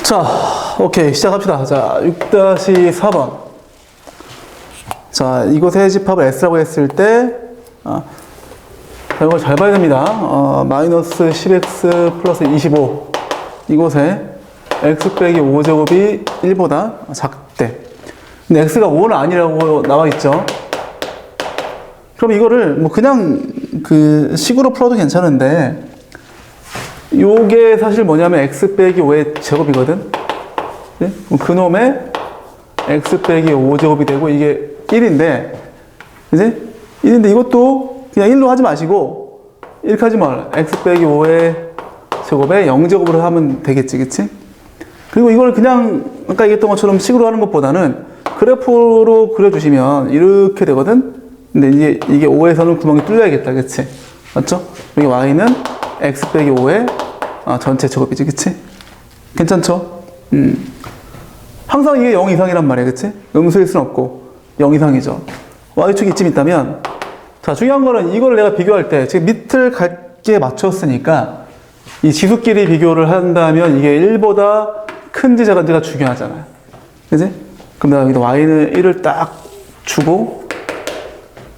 자, 오케이. 시작합시다. 자, 6-4번. 자, 이곳에 집합을 S라고 했을 때, 이걸 잘 봐야 됩니다. 마이너스 10x 플러스 25. 이곳에 x 빼기 5제곱이 1보다 작대. 근데 x가 5는 아니라고 나와 있죠. 그럼 이거를 뭐 그냥 그 식으로 풀어도 괜찮은데, 요게 사실 뭐냐면 x 빼기 5의 제곱이거든. 네? 그놈의 x 빼기 5제곱이 되고 이게 1인데, 그지? 1인데 이것도 그냥 1로 하지 마시고 이렇게 하지 말. x 빼기 5의 제곱에 0제곱으로 하면 되겠지, 그치? 그리고 이걸 그냥 아까 얘기했던 것처럼 식으로 하는 것보다는 그래프로 그려주시면 이렇게 되거든. 근데 이게 5에서는 구멍이 뚫려야겠다, 그치? 맞죠? 여기 y는 x 빼기 5의 전체 제곱이지, 그치? 괜찮죠? 항상 이게 0 이상이란 말이야, 그치? 음수일 순 없고 0 이상이죠. y축이 이쯤 있다면, 자, 중요한 거는 이거를 내가 비교할 때 지금 밑을 갈게 맞췄으니까 이 지수끼리 비교를 한다면 이게 1보다 큰지 작은지가 중요하잖아요, 그치? 그럼 내가 여기다 y는 1을 딱 주고,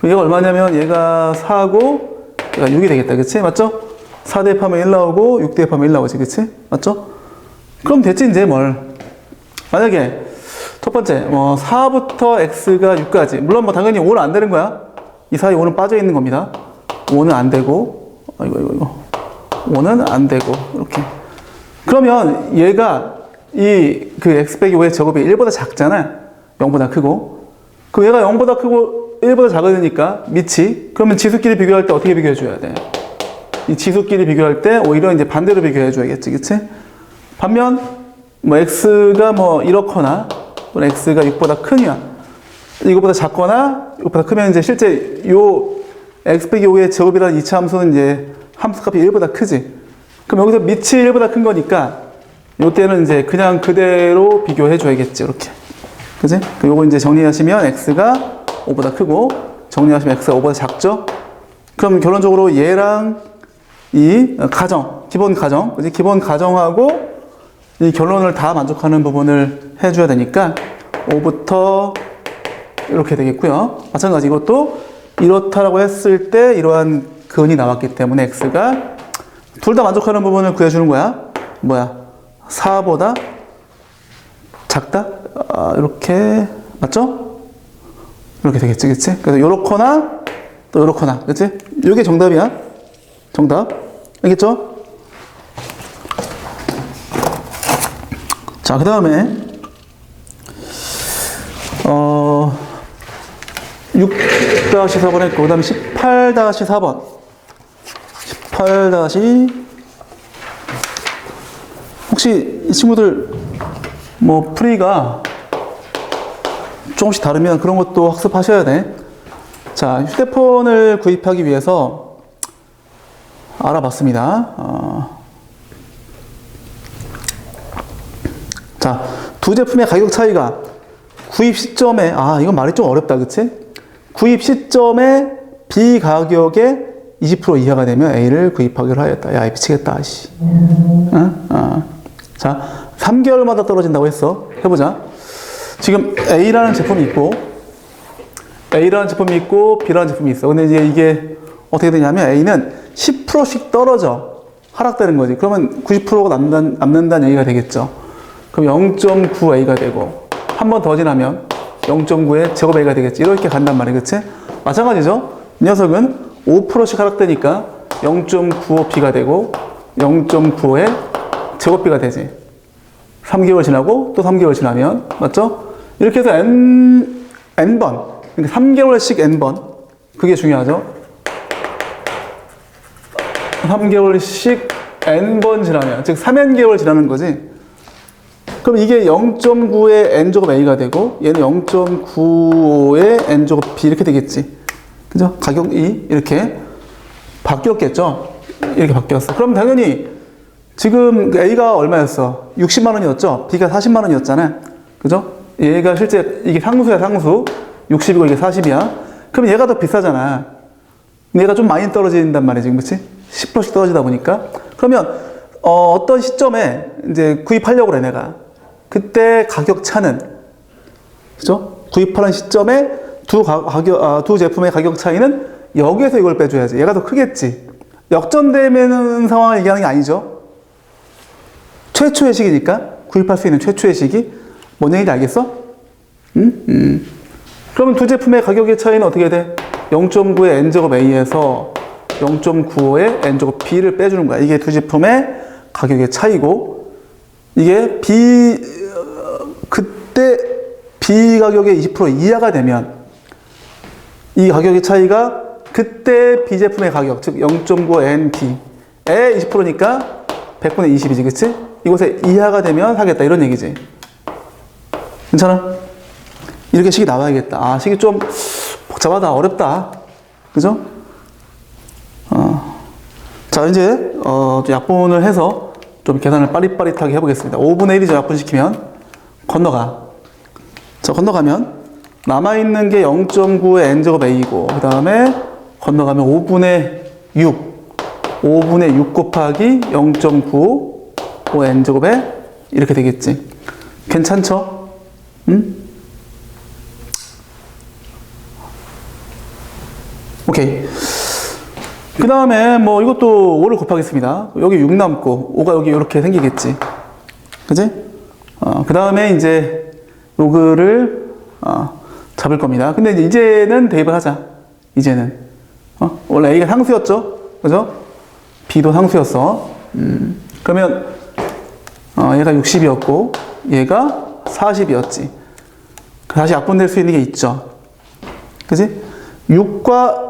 얘가 얼마냐면 얘가 4고 얘가 6이 되겠다, 그치? 맞죠? 4 대입하면 1 나오고 6 대입하면 1 나오지, 그치? 맞죠? 그럼 됐지, 이제 뭘. 만약에 첫 번째 4부터 x가 6까지, 물론 뭐 당연히 5는 안 되는 거야. 이 사이 5는 빠져 있는 겁니다. 5는 안 되고, 이거 5는 안 되고, 이렇게. 그러면 얘가 그 x 빼기 5의 제곱이 1보다 작잖아. 0보다 크고. 그럼 얘가 0보다 크고 1보다 작으니까 밑이, 그러면 지수끼리 비교할 때 어떻게 비교해 줘야 돼? 이 지수끼리 비교할 때 오히려 이제 반대로 비교해 줘야겠지, 그치? 반면 뭐 x가 뭐 이렇거나 또는 x가 6보다 크냐, 이거보다 작거나 6보다 크면 이제 실제 요 x 빼기 5의 제곱이라는 이차 함수는 이제 함수값이 1보다 크지. 그럼 여기서 밑이 1보다 큰 거니까 요때는 이제 그냥 그대로 비교해 줘야겠지, 이렇게. 그지? 요거 이제 정리하시면 x가 5보다 크고, 정리하시면 x가 5보다 작죠? 그럼 결론적으로 얘랑 이 가정, 기본 가정, 그지? 기본 가정하고 이 결론을 다 만족하는 부분을 해줘야 되니까 5부터 이렇게 되겠고요. 마찬가지 이것도 이렇다라고 했을 때 이러한 근이 나왔기 때문에 x가 둘 다 만족하는 부분을 구해주는 거야. 뭐야? 4보다 작다? 이렇게, 맞죠? 이렇게 되겠지, 그치? 그래서 요렇거나 또 요렇거나, 그치? 이게 정답이야. 정답. 알겠죠? 자, 그 다음에 6-4번 했고, 그 다음에 18-4번. 18- 혹시 이 친구들 뭐 풀이가 조금씩 다르면 그런 것도 학습하셔야 돼. 자, 휴대폰을 구입하기 위해서 알아봤습니다. 자, 두 제품의 가격 차이가 구입 시점에, 이건 말이 좀 어렵다, 그치? 구입 시점에 B 가격의 20% 이하가 되면 A를 구입하기로 하였다. 야, 미치겠다, 씨. 자, 3개월마다 떨어진다고 했어. 해보자. 지금 A라는 제품이 있고, A라는 제품이 있고, B라는 제품이 있어. 근데 이제 이게 어떻게 되냐면 A는 10%씩 떨어져. 하락되는 거지. 그러면 90%가 남는다는 얘기가 되겠죠. 그럼 0.9A가 되고, 한 번 더 지나면 0.9의 제곱 A가 되겠지. 이렇게 간단 말이야, 그치? 마찬가지죠. 이 녀석은 5%씩 하락되니까 0.95B가 되고, 0.95의 제곱 B가 되지. 3개월 지나고, 또 3개월 지나면, 맞죠? 이렇게 해서 N번, 그러니까 3개월씩 N번. 그게 중요하죠. 3개월씩 N번 지나면, 즉 3N개월 지나는 거지. 그럼 이게 0.9의 N제곱 A가 되고, 얘는 0.95의 N제곱 B 이렇게 되겠지. 그죠? 가격이 이렇게 바뀌었겠죠? 이렇게 바뀌었어. 그럼 당연히 지금 A가 얼마였어? 60만 원이었죠? B가 40만 원이었잖아. 그죠? 얘가 실제 이게 상수야, 상수. 60이고 이게 40이야. 그럼 얘가 더 비싸잖아. 얘가 좀 많이 떨어진단 말이지, 그치? 10%씩 떨어지다 보니까. 그러면 어떤 시점에 이제 구입하려고 그래, 내가. 그때 가격 차는, 그죠? 구입하는 시점에 두 제품의 가격 차이는 여기에서 이걸 빼줘야지. 얘가 더 크겠지. 역전되는 상황을 얘기하는 게 아니죠. 최초의 시기니까. 구입할 수 있는 최초의 시기. 뭔 얘기인지 알겠어? 그러면 두 제품의 가격의 차이는 어떻게 돼? 0.9의 n제곱 a에서 0.95의 n제곱 b를 빼주는 거야. 이게 두 제품의 가격의 차이고, 이게 그때 B 가격의 20% 이하가 되면, 이 가격의 차이가 그때 B 제품의 가격, 즉 0.95NB의 20%니까 100분의 20이지, 그치? 이곳에 이하가 되면 사겠다, 이런 얘기지. 괜찮아? 이렇게 식이 나와야겠다. 아, 식이 좀 복잡하다, 어렵다. 그죠? 자, 이제, 약분을 해서 좀 계산을 빠릿빠릿하게 해보겠습니다. 5분의 1이죠, 약분시키면. 건너가. 자, 건너가면, 남아있는 게 0.9의 n제곱 a이고, 그 다음에 건너가면 5분의 6 곱하기 0.95 n제곱에 이렇게 되겠지. 괜찮죠? 응? 오케이. 그 다음에 뭐 이것도 5를 곱하겠습니다. 여기 6 남고 5가 여기 이렇게 생기겠지. 그지? 그 다음에 이제 로그를 잡을 겁니다. 근데 이제는 대입을 하자. 이제는 원래 A가 상수였죠? 그죠? B도 상수였어. 그러면 얘가 60이었고 얘가 40이었지. 다시 약분될 수 있는 게 있죠. 그지? 6과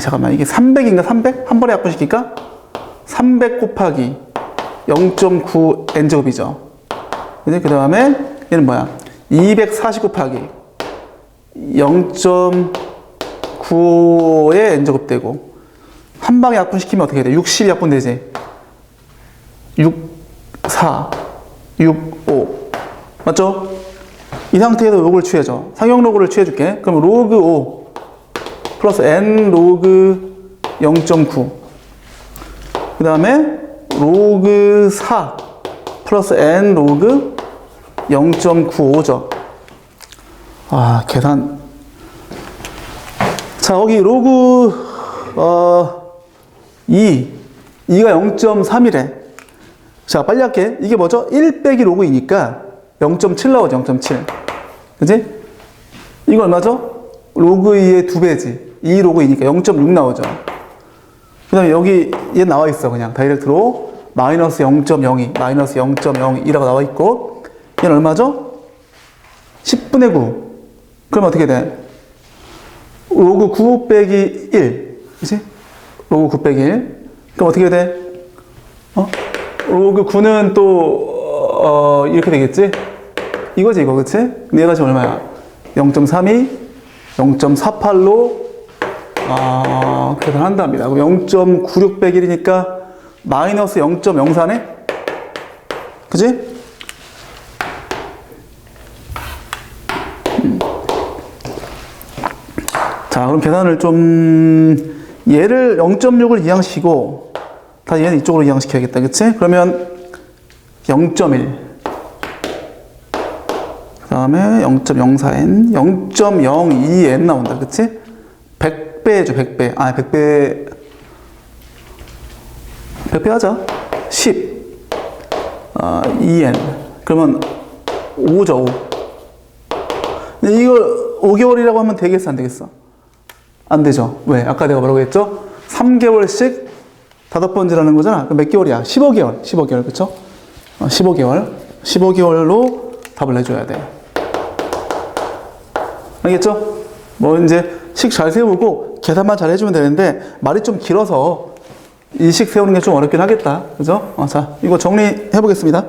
잠깐만, 이게 300인가 300? 한 번에 약분시킬까? 300 곱하기 0.9 n제곱이죠. 그 다음에 얘는 뭐야? 240 곱하기 0.95의 n제곱 되고, 한 방에 약분시키면 어떻게 돼? 60 약분되지? 6, 4, 6, 5. 맞죠? 이 상태에서 로그를 취해줘. 상형 로그를 취해줄게. 그럼 로그 5 플러스 n 로그 0.9. 그 다음에 로그 4 플러스 n 로그 0.95죠. 계산. 자, 여기 로그 2가 0.3이래. 자, 빨리 할게. 이게 뭐죠? 1 빼기 로그 2니까 0.7 나오죠. 0.7. 그지? 이거 얼마죠? 로그 2의 2배지. 2 로그 2니까 0.6 나오죠. 그 다음에 여기 얘 나와 있어. 그냥 다이렉트로 마이너스 0.02, 마이너스 0.02라고 나와 있고, 얘는 얼마죠? 10분의 9. 그럼 어떻게 돼? 로그 9 빼기 1. 그치? 로그 9 빼기 1. 그럼 어떻게 돼? 로그 9는 또, 이렇게 되겠지? 이거지, 이거, 그치? 근데 얘가 지금 얼마야? 0.32, 0.48로, 계산한답니다. 그럼 0.96 빼기 1이니까 마이너스 0.04네? 그치? 자, 그럼 계산을 좀, 얘를 0.6을 이항시키고, 다시 얘는 이쪽으로 이항시켜야겠다. 그치? 그러면 0.1. 그 다음에 0.04n, 0.02n 나온다. 그치? 100배 해줘, 100배. 100배. 100배 하자. 10. 2n. 그러면 5죠, 5. 근데 이걸 5개월이라고 하면 되겠어, 안 되겠어? 안 되죠. 왜? 아까 내가 뭐라고 했죠? 3개월씩 5번째라는 거잖아. 그럼 몇 개월이야? 15개월. 15개월, 그쵸? 15개월. 15개월로 답을 내줘야 돼. 알겠죠? 뭐, 이제, 식 잘 세우고, 계산만 잘 해주면 되는데, 말이 좀 길어서, 이 식 세우는 게 좀 어렵긴 하겠다. 그죠? 자, 이거 정리해 보겠습니다.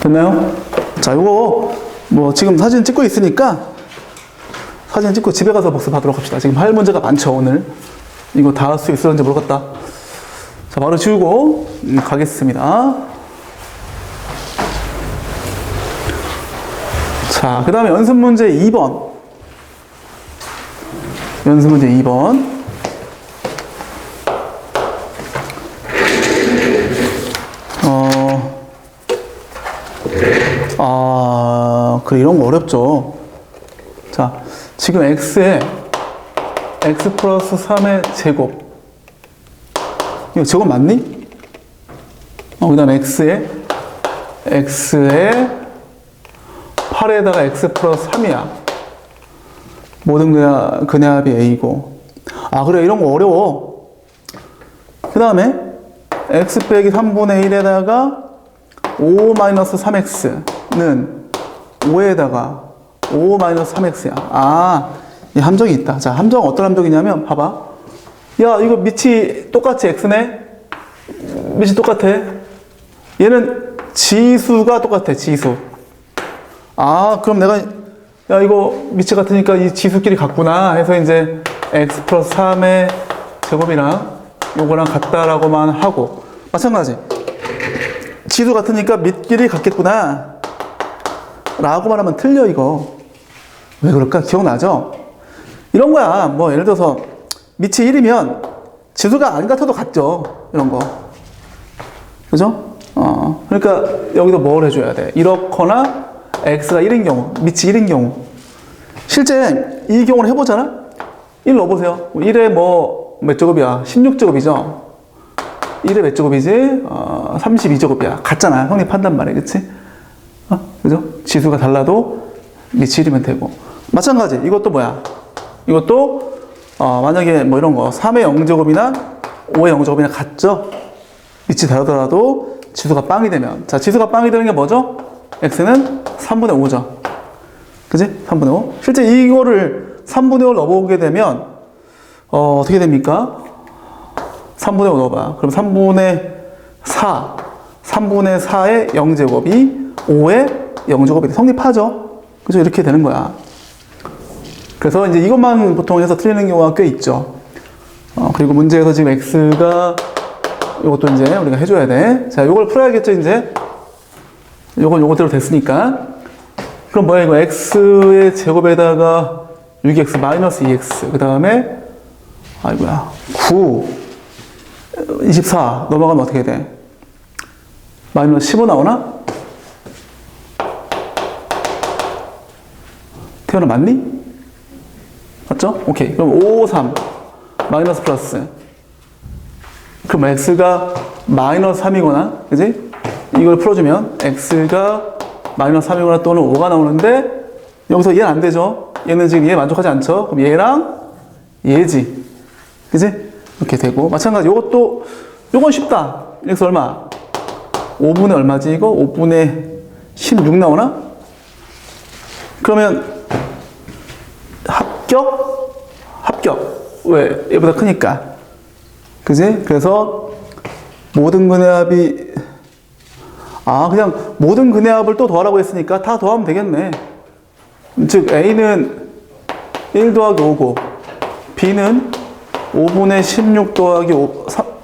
됐나요? 자, 이거 뭐 지금 사진 찍고 있으니까 사진 찍고 집에 가서 복습하도록 합시다. 지금 할 문제가 많죠, 오늘. 이거 다 할 수 있을지 모르겠다. 자, 바로 지우고 가겠습니다. 자, 그 다음에 연습 문제 2번. 연습 문제 2번. 그래, 이런 거 어렵죠. 자, 지금 x에 x 플러스 3의 제곱. 이거 제곱 맞니? 그 다음에 x에 8에다가 x 플러스 3이야. 모든 근해합이 a고. 그래, 이런 거 어려워. 그 다음에 x 빼기 3분의 1에다가 5-3x는 5에다가 5-3x야. 이 함정이 있다. 자, 함정은 어떤 함정이냐면, 봐봐. 야, 이거 밑이 똑같이 x네? 밑이 똑같아. 얘는 지수가 똑같아, 지수. 그럼 내가, 야, 이거 밑이 같으니까 이 지수끼리 같구나 해서 이제 x 플러스 3의 제곱이랑 요거랑 같다라고만 하고. 마찬가지. 지수 같으니까 밑끼리 같겠구나 라고만 하면 틀려, 이거. 왜 그럴까? 기억나죠? 이런 거야. 뭐 예를 들어서 밑이 1이면 지수가 안 같아도 같죠, 이런 거. 그죠? 그러니까 여기도 뭘 해줘야 돼? 이렇거나 x가 1인 경우, 밑이 1인 경우. 실제 이 경우를 해보잖아? 1 넣어보세요. 1에 몇 제곱이야? 16제곱이죠? 1에 몇 제곱이지? 32제곱이야. 같잖아. 형님 판단 말이야. 그치? 그죠? 지수가 달라도 밑이 1이면 되고. 마찬가지. 이것도 뭐야? 이것도, 만약에 뭐 이런 거, 3의 0제곱이나 5의 0제곱이나 같죠? 밑이 다르더라도 지수가 빵이 되면. 자, 지수가 빵이 되는 게 뭐죠? x는 3분의 5죠. 그지? 3분의 5. 실제 이거를 3분의 5를 넣어보게 되면, 어떻게 됩니까? 3분의 5 넣어봐. 그럼 3분의 4의 0제곱이 5의 0제곱이 성립하죠? 그죠? 이렇게 되는 거야. 그래서 이제 이것만 보통 해서 틀리는 경우가 꽤 있죠. 그리고 문제에서 지금 x가, 요것도 이제 우리가 해줘야 돼. 자, 요걸 풀어야겠죠, 이제? 요거대로 됐으니까. 그럼 뭐야, 이거 x의 제곱에다가 6x 마이너스 2x. 그 다음에, 9. 24 넘어가면 어떻게 돼? 마이너스 15 나오나? 태연아 맞니? 맞죠? 오케이. 그럼 5, 3 마이너스 플러스. 그럼 x가 마이너스 3이거나, 그지? 이걸 풀어주면 x가 마이너스 3이거나 또는 5가 나오는데 여기서 얘는 안 되죠? 얘는 지금 얘 만족하지 않죠? 그럼 얘랑 얘지. 그지? 이렇게 되고. 마찬가지. 요것도, 요건 쉽다. x 얼마? 5분의 얼마지, 이거? 5분의 16 나오나? 그러면, 합격. 왜? 얘보다 크니까. 그지? 그래서, 모든 근해합이, 그냥 모든 근해합을 또 더하라고 했으니까 다 더하면 되겠네. 즉, A는 1 더하기 5고, B는 5분의 16 더하기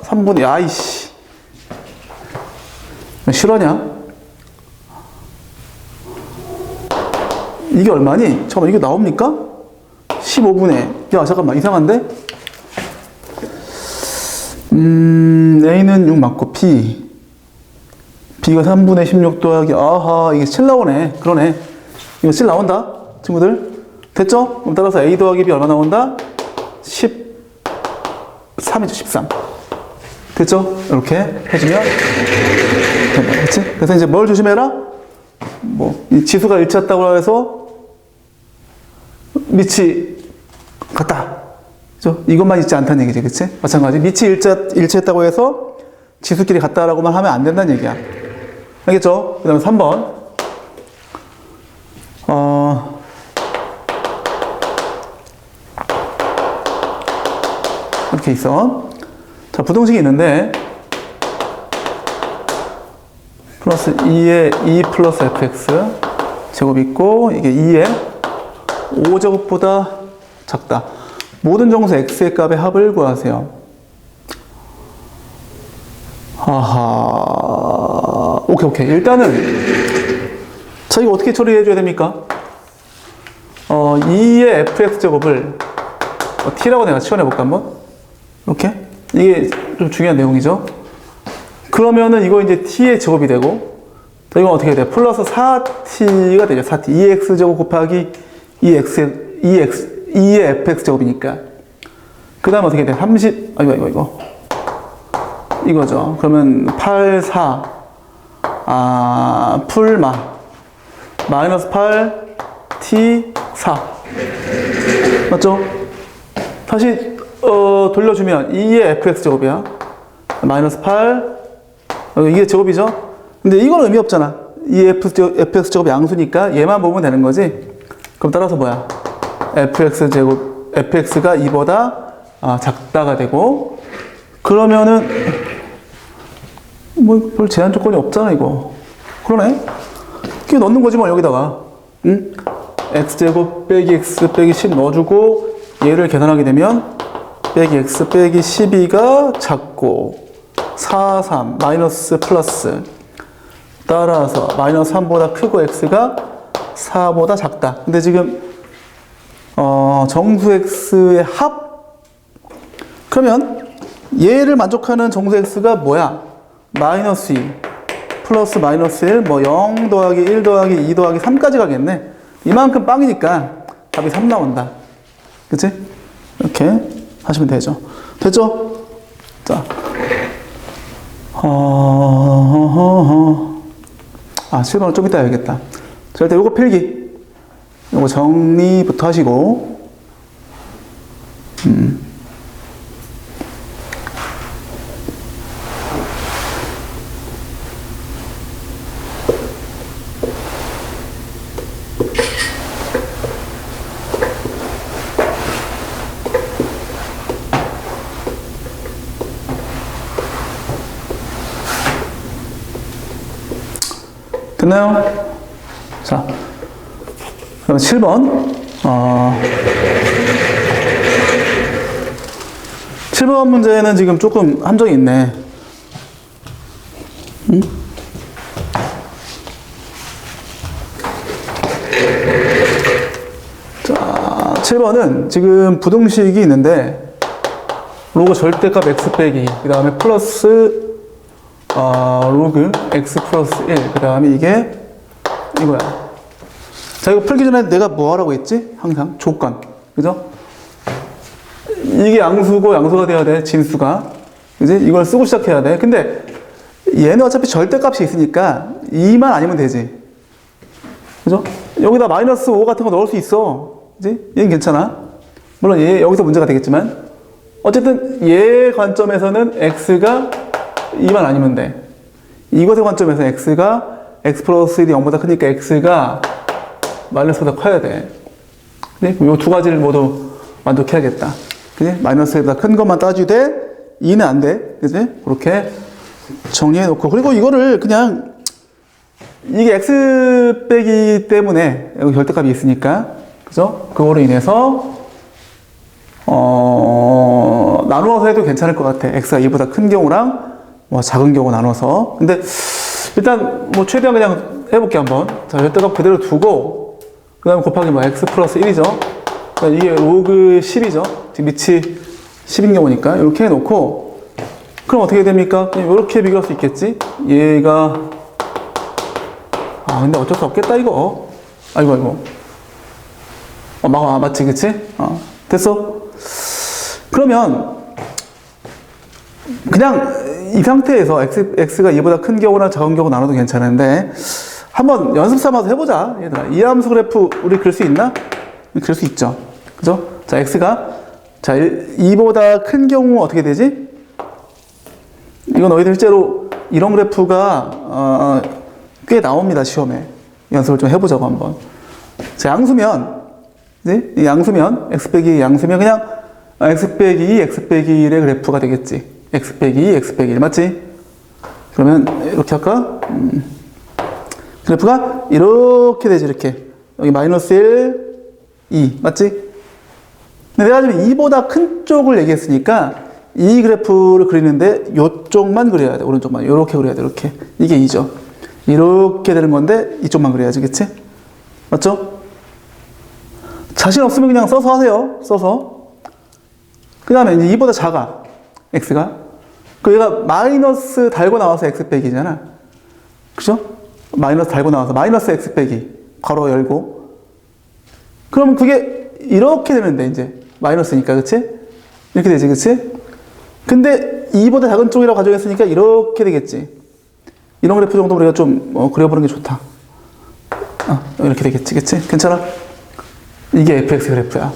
3분의, 아이씨. 실화냐? 이게 얼마니? 잠깐만, 이게 나옵니까? 15분의, 야, 잠깐만, 이상한데? A는 6 맞고, B가 3분의 16 더하기, 이게 7 나오네. 그러네. 이거 7 나온다, 친구들. 됐죠? 그럼 따라서 A 더하기 B 얼마 나온다? 13이죠, 13. 됐죠? 이렇게 해주면 된다. 그치? 그래서 이제 뭘 조심해라? 이 지수가 일치했다고 해서 밑이 같다. 그죠? 이것만 있지 않다는 얘기지, 그치? 마찬가지. 밑이 일치했다고 해서 지수끼리 같다라고만 하면 안 된다는 얘기야. 알겠죠? 그 다음에 3번. 이렇게 있어. 자, 부등식이 있는데, 플러스 2에 2 플러스 fx 제곱 있고, 이게 2에 5제곱보다 작다. 모든 정수 x의 값의 합을 구하세요. 하하. 오케이. 일단은, 자, 이거 어떻게 처리해줘야 됩니까? 2의 fx제곱을 t라고 내가 치환해볼까, 한번? 이렇게? 이게 좀 중요한 내용이죠. 그러면은 이거 이제 t의 제곱이 되고, 이건 어떻게 돼? 플러스 4t가 되죠. 4t. 2x제곱 곱하기 2의 fx제곱이니까. 그 다음 어떻게 돼? 30, 이거죠. 그러면 8, 4, 풀마. 마이너스 8, t, 4. 맞죠? 다시, 돌려주면 2의 fx제곱이야. 마이너스 8, 이게 제곱이죠? 근데 이건 의미 없잖아. 이 fx제곱 양수니까 얘만 보면 되는 거지. 그럼 따라서 뭐야? fx제곱, fx가 2보다 작다가 되고, 그러면은, 뭐, 별 제한 조건이 없잖아, 이거. 그러네? 이렇게 넣는 거지, 뭐, 여기다가. 응? x제곱 빼기 x 빼기 10 넣어주고, 얘를 계산하게 되면, 빼기 x 빼기 12가 작고, 4, 3, 마이너스 플러스. 따라서, 마이너스 3보다 크고, x가 4보다 작다. 근데 지금, 정수 x의 합? 그러면 얘를 만족하는 정수 x가 뭐야? 마이너스 2, 플러스 마이너스 1, 뭐 0 더하기 1 더하기 2 더하기 3까지 가겠네. 이만큼 빵이니까 답이 3 나온다. 그치? 이렇게 하시면 되죠. 됐죠? 자. 7번은 좀 이따 해야겠다. 자, 일단 요거 필기. 요거 정리부터 하시고. 됐나요? 자, 그럼 7번. 7번 문제는 지금 조금 함정이 있네. 응? 자, 7번은 지금 부등식이 있는데, 로그 절대값 x 빼기, 그 다음에 플러스 로그 x 플러스 1, 그 다음에 이게 이거야. 자, 이거 풀기 전에 내가 뭐 하라고 했지? 항상 조건, 그죠? 이게 양수고 양수가 돼야 돼, 진수가. 그지? 이걸 쓰고 시작해야 돼. 근데 얘는 어차피 절대값이 있으니까 2만 아니면 되지, 그죠? 여기다 마이너스 5 같은 거 넣을 수 있어, 그지? 얘는 괜찮아. 물론 얘 여기서 문제가 되겠지만 어쨌든 얘 관점에서는 x가 2만 아니면 돼. 이것의 관점에서 x가 x 플러스 1이 0보다 크니까 x가 마이너스보다 커야 돼. 이 두 가지를 모두 만족해야겠다. 그지? 마이너스보다 큰 것만 따지되 2는 안 돼. 그지? 그렇게 정리해 놓고, 그리고 이거를 그냥 이게 x 빼기 때문에 여기 절대값이 있으니까, 그죠? 그거로 인해서 나누어서 해도 괜찮을 것 같아. x가 2보다 큰 경우랑 뭐 작은 경우 나눠서. 근데 일단 뭐 최대한 그냥 해볼게 한번. 자, 절대값 그대로 두고 그 다음에 곱하기 뭐 x 플러스 1이죠. 이게 로그 10이죠. 지금 밑이 10인 경우니까 이렇게 해놓고, 그럼 어떻게 됩니까? 그냥 이렇게 비교할 수 있겠지. 얘가 근데 어쩔 수 없겠다 이거. 아이고 맞지, 그치? 됐어? 그러면 그냥 이 상태에서 x가 2보다 큰 경우나 작은 경우 나눠도 괜찮은데, 한번 연습 삼아서 해보자, 얘들아. 이 함수 그래프 우리 그릴 수 있나? 그릴 수 있죠, 그죠? 자, x가 2보다 큰 경우 어떻게 되지? 이거 너희들 실제로 이런 그래프가 꽤 나옵니다, 시험에. 연습을 좀 해보자고 한번. 자, 양수면, 그지? 이 양수면, x 빼기 양수면 그냥 x 빼기 2, x 빼기 1의 그래프가 되겠지. x 빼기 2, x 빼기 1, 맞지? 그러면 이렇게 할까? 그래프가 이렇게 되지, 이렇게. 여기 마이너스 1, 2, 맞지? 근데 내가 지금 2보다 큰 쪽을 얘기했으니까 이 그래프를 그리는데 이쪽만 그려야 돼. 오른쪽만. 이렇게 그려야 돼. 이렇게. 이게 2죠. 이렇게 되는 건데 이쪽만 그려야지. 그치? 맞죠? 자신 없으면 그냥 써서 하세요. 써서. 그 다음에 이제 2보다 작아. x가. 그 얘가 마이너스 달고 나와서 x 빼기잖아. 그죠? 마이너스 달고 나와서 마이너스 x 빼기. 괄호 열고. 그러면 그게 이렇게 되는데 이제 마이너스니까. 그치? 이렇게 되지. 그치? 근데 2보다 작은 쪽이라고 가정했으니까 이렇게 되겠지. 이런 그래프 정도 우리가 좀 그려보는 게 좋다. 이렇게 되겠지. 그치? 괜찮아? 이게 fx 그래프야.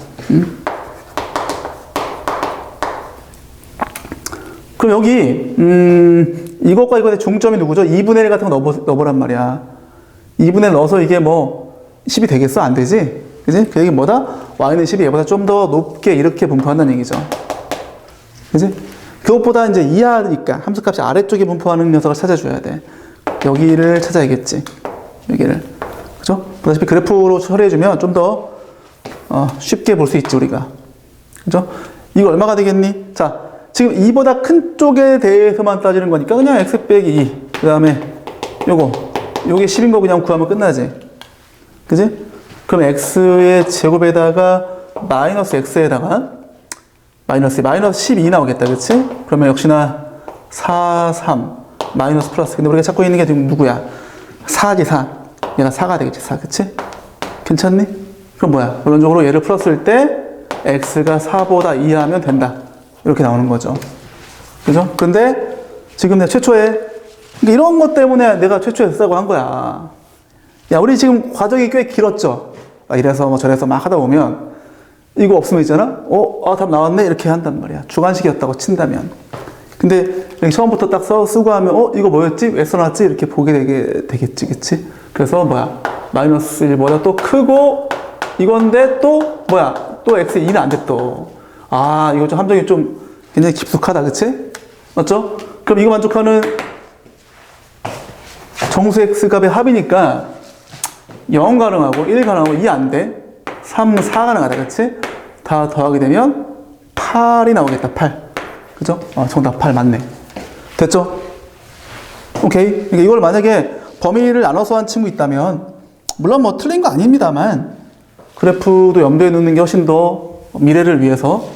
그럼 여기 이것과 이것의 중점이 누구죠? 2분의 1 같은 거 넣어보란 말이야. 2분의 1 넣어서 이게 뭐 10이 되겠어? 안 되지? 그지? 그 얘기 뭐다? y는 10이 얘보다 좀 더 높게 이렇게 분포한다는 얘기죠. 그지? 그것보다 이제 이하니까 함수값이 아래쪽에 분포하는 녀석을 찾아줘야 돼. 여기를 찾아야겠지. 여기를. 그죠? 보다시피 그래프로 처리해주면 좀 더 쉽게 볼 수 있지, 우리가. 그죠? 이거 얼마가 되겠니? 자, 지금 2보다 큰 쪽에 대해서만 따지는 거니까 그냥 x 빼기 2. 그 다음에 요게 10인 거 그냥 구하면 끝나지. 그지? 그럼 x의 제곱에다가 마이너스 x에다가 마이너스 12 나오겠다. 그치? 그러면 역시나 4, 3 마이너스 플러스. 근데 우리가 찾고 있는 게 지금 누구야? 4지 4. 얘가 4가 되겠지. 4. 그치? 괜찮니? 그럼 뭐야? 결론적으로 얘를 풀었을 때 x가 4보다 이하면 된다. 이렇게 나오는 거죠. 그죠? 근데 지금 내가 최초에 이런 것 때문에 내가 최초에 쓰라고 한 거야. 야, 우리 지금 과정이 꽤 길었죠? 이래서 뭐 저래서 막 하다 보면 이거 없으면 있잖아? 답 나왔네? 이렇게 한단 말이야. 주관식이었다고 친다면. 근데 처음부터 딱 쓰고 하면 이거 뭐였지? 왜 써놨지? 이렇게 보게 되겠지. 그치? 그래서 뭐야? 마이너스 1보다 또 크고 이건데 또 뭐야? 또 x의 2는 안 돼 또. 이거 좀 함정이 좀 굉장히 깊숙하다. 그치? 맞죠? 그럼 이거 만족하는 정수 x 값의 합이니까 0 가능하고 1 가능하고 2 안 돼. 3, 4 가능하다. 그치? 다 더하게 되면 8이 나오겠다. 8. 그죠? 정답 8 맞네. 됐죠? 오케이. 그러니까 이걸 만약에 범위를 나눠서 한 친구 있다면, 물론 뭐 틀린 거 아닙니다만, 그래프도 염두에 놓는 게 훨씬 더 미래를 위해서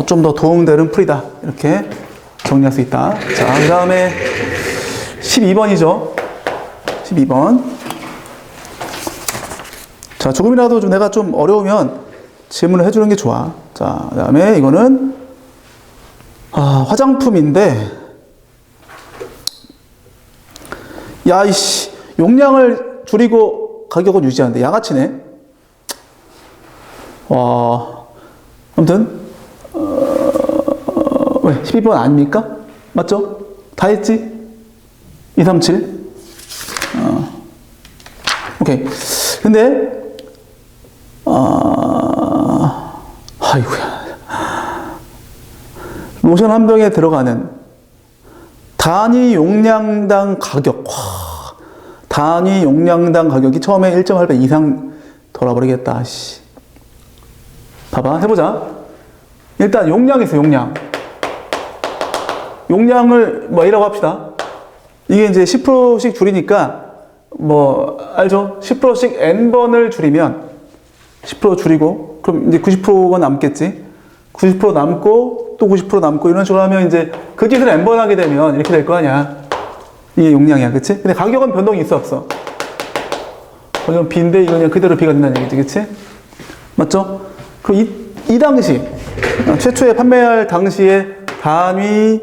좀 더 도움되는 풀이다. 이렇게 정리할 수 있다. 자, 그 다음에 12번이죠. 12번. 자, 조금이라도 좀 내가 좀 어려우면 질문을 해주는 게 좋아. 자, 그 다음에 이거는 화장품인데, 야, 이씨, 용량을 줄이고 가격은 유지하는데 양아치네. 아무튼 왜 12번 아닙니까? 맞죠? 다 했지? 2, 3, 7. 오케이. 근데 아이고야. 로션 한 병에 들어가는 단위 용량당 가격. 단위 용량당 가격이 처음에 1.8배 이상 돌아버리겠다. 씨. 봐봐, 해보자. 일단 용량이 있어, 용량. 용량을 뭐 A라고 합시다. 이게 이제 10%씩 줄이니까 뭐 알죠? 10%씩 N번을 줄이면 10% 줄이고 그럼 이제 90%가 남겠지. 90% 남고 또 90% 남고 이런 식으로 하면 이제 그 짓을 N번 하게 되면 이렇게 될 거 아니야. 이게 용량이야. 그치? 근데 가격은 변동이 있어 없어? 가격은 B인데 이거 그냥 그대로 B가 된다는 얘기지. 그치? 맞죠? 그럼 이 당시 최초에 판매할 당시에 단위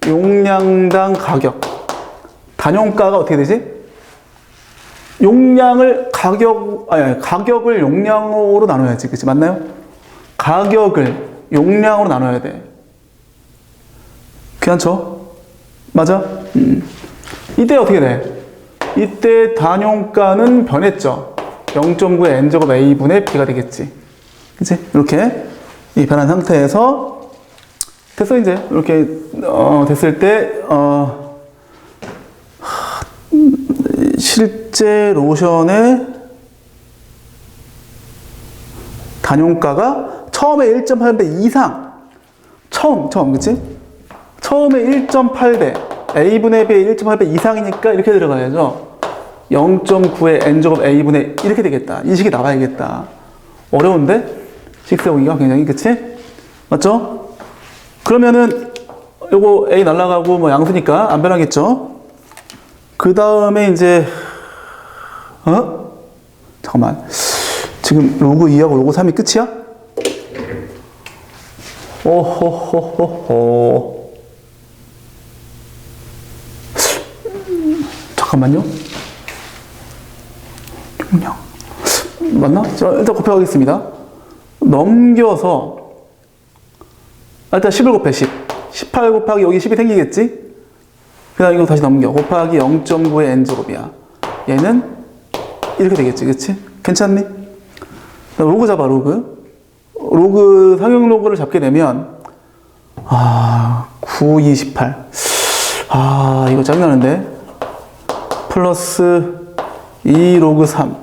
용량당 가격 단용가가 어떻게 되지? 용량을 가격을 용량으로 나눠야지. 그치? 맞나요? 가격을 용량으로 나눠야 돼. 괜찮죠? 맞아? 이때 어떻게 돼? 이때 단용가는 변했죠. 0.9의 n제곱 a분의 b가 되겠지. 그치? 이렇게 이 변한 상태에서 됐어. 이제 이렇게 됐을 때 실제 로션의 단용가가 처음에 1.8배 이상. 처음, 그치? 처음에 1.8배. a분의 b의 1.8배 이상이니까 이렇게 들어가야죠. 0.9의 n제곱 a분의 이렇게 되겠다. 이 식이 나와야겠다. 어려운데? 식 세우기가 굉장히, 그치? 맞죠? 그러면은 요거 a 날라가고 뭐 양수니까 안 변하겠죠? 그 다음에 이제 잠깐만. 지금 로그 2하고 로그 3이 끝이야? 오호호호호. 잠깐만요. 용량. 맞나? 자, 일단 곱해가겠습니다. 넘겨서, 일단 10을 곱해, 10. 18 곱하기 여기 10이 생기겠지? 그 다음 이거 다시 넘겨. 곱하기 0.9의 n제곱이야. 얘는 이렇게 되겠지, 그치? 괜찮니? 로그 잡아, 로그. 로그, 상용 로그를 잡게 되면, 9, 2, 18. 이거 짜증나는데? 플러스 2 로그 3.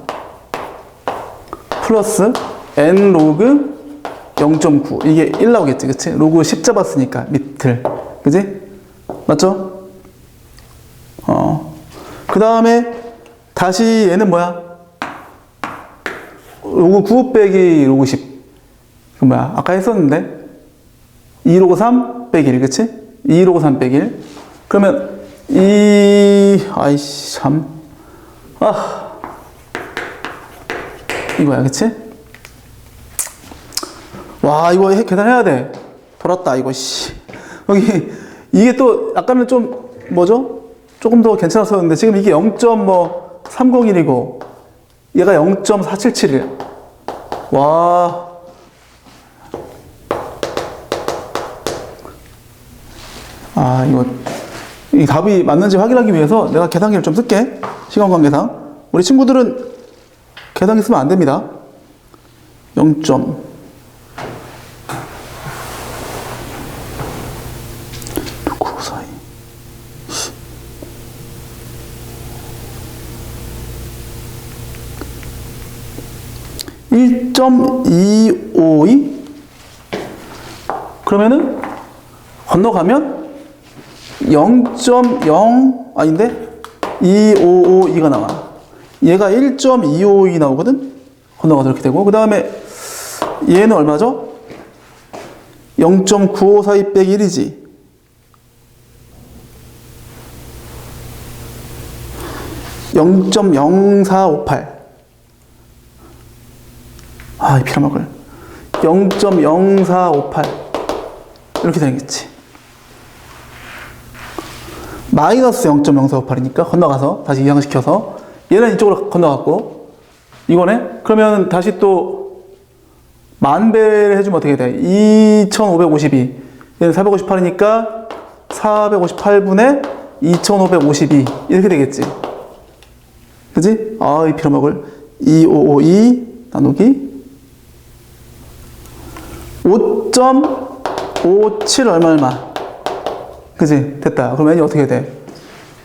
플러스 n 로그 0.9. 이게 1 나오겠지, 그치? 로그 10 잡았으니까, 밑을. 그치? 맞죠? 그 다음에, 다시 얘는 뭐야? 로그 9 빼기 로그 10. 그 뭐야? 아까 했었는데? 2 로그 3 빼기 1, 그치? 2 로그 3 빼기 1. 그러면, 아이씨, 참. 이거야, 그치? 와, 이거 계산해야 돼. 돌았다, 이거, 씨. 여기, 이게 또, 아까는 좀, 뭐죠? 조금 더 괜찮았었는데, 지금 이게 0.301이고, 얘가 0.477이야. 와. 이거, 이 답이 맞는지 확인하기 위해서 내가 계산기를 좀 쓸게. 시간 관계상. 우리 친구들은 계산기 쓰면 안 됩니다. 0. 1.252? 그러면은 건너가면 0.0 아닌데 2552가 나와. 얘가 1.252 나오거든. 건너가서 이렇게 되고, 그 다음에 얘는 얼마죠? 0.9542 빼기 1이지. 0.0458. 이 피라먹을. 0.0458. 이렇게 되겠지. 마이너스 0.0458이니까 건너가서 다시 이항시켜서 얘는 이쪽으로 건너갔고, 이거네? 그러면 다시 또 만배를 해주면 어떻게 돼? 2552. 얘는 458이니까 458분의 2552. 이렇게 되겠지. 그지? 이 피라먹을. 2552 나누기 5.57 얼마. 그지? 됐다. 그럼 n이 어떻게 돼?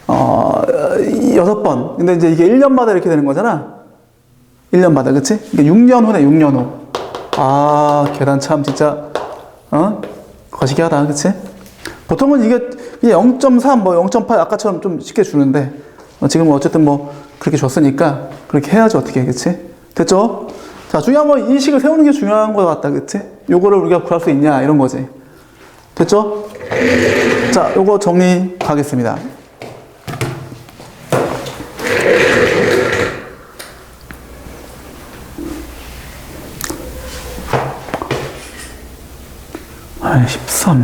6번. 근데 이제 이게 1년마다 이렇게 되는 거잖아. 1년마다, 그치? 이게 6년 후네, 6년 후. 계단 참, 진짜, 거시기 하다, 그치? 보통은 이게 0.3, 뭐 0.8, 아까처럼 좀 쉽게 주는데, 지금은 어쨌든 뭐, 그렇게 줬으니까, 그렇게 해야지, 어떻게, 그치? 됐죠? 자, 중요한 건 이 식을 세우는 게 중요한 것 같다, 그치? 요거를 우리가 구할 수 있냐, 이런 거지. 됐죠? 자, 요거 정리 가겠습니다. 아, 13.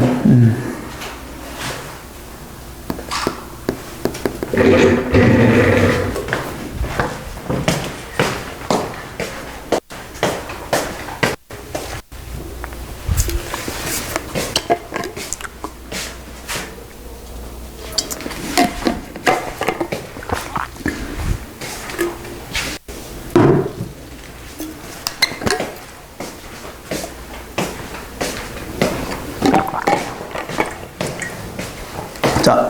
자,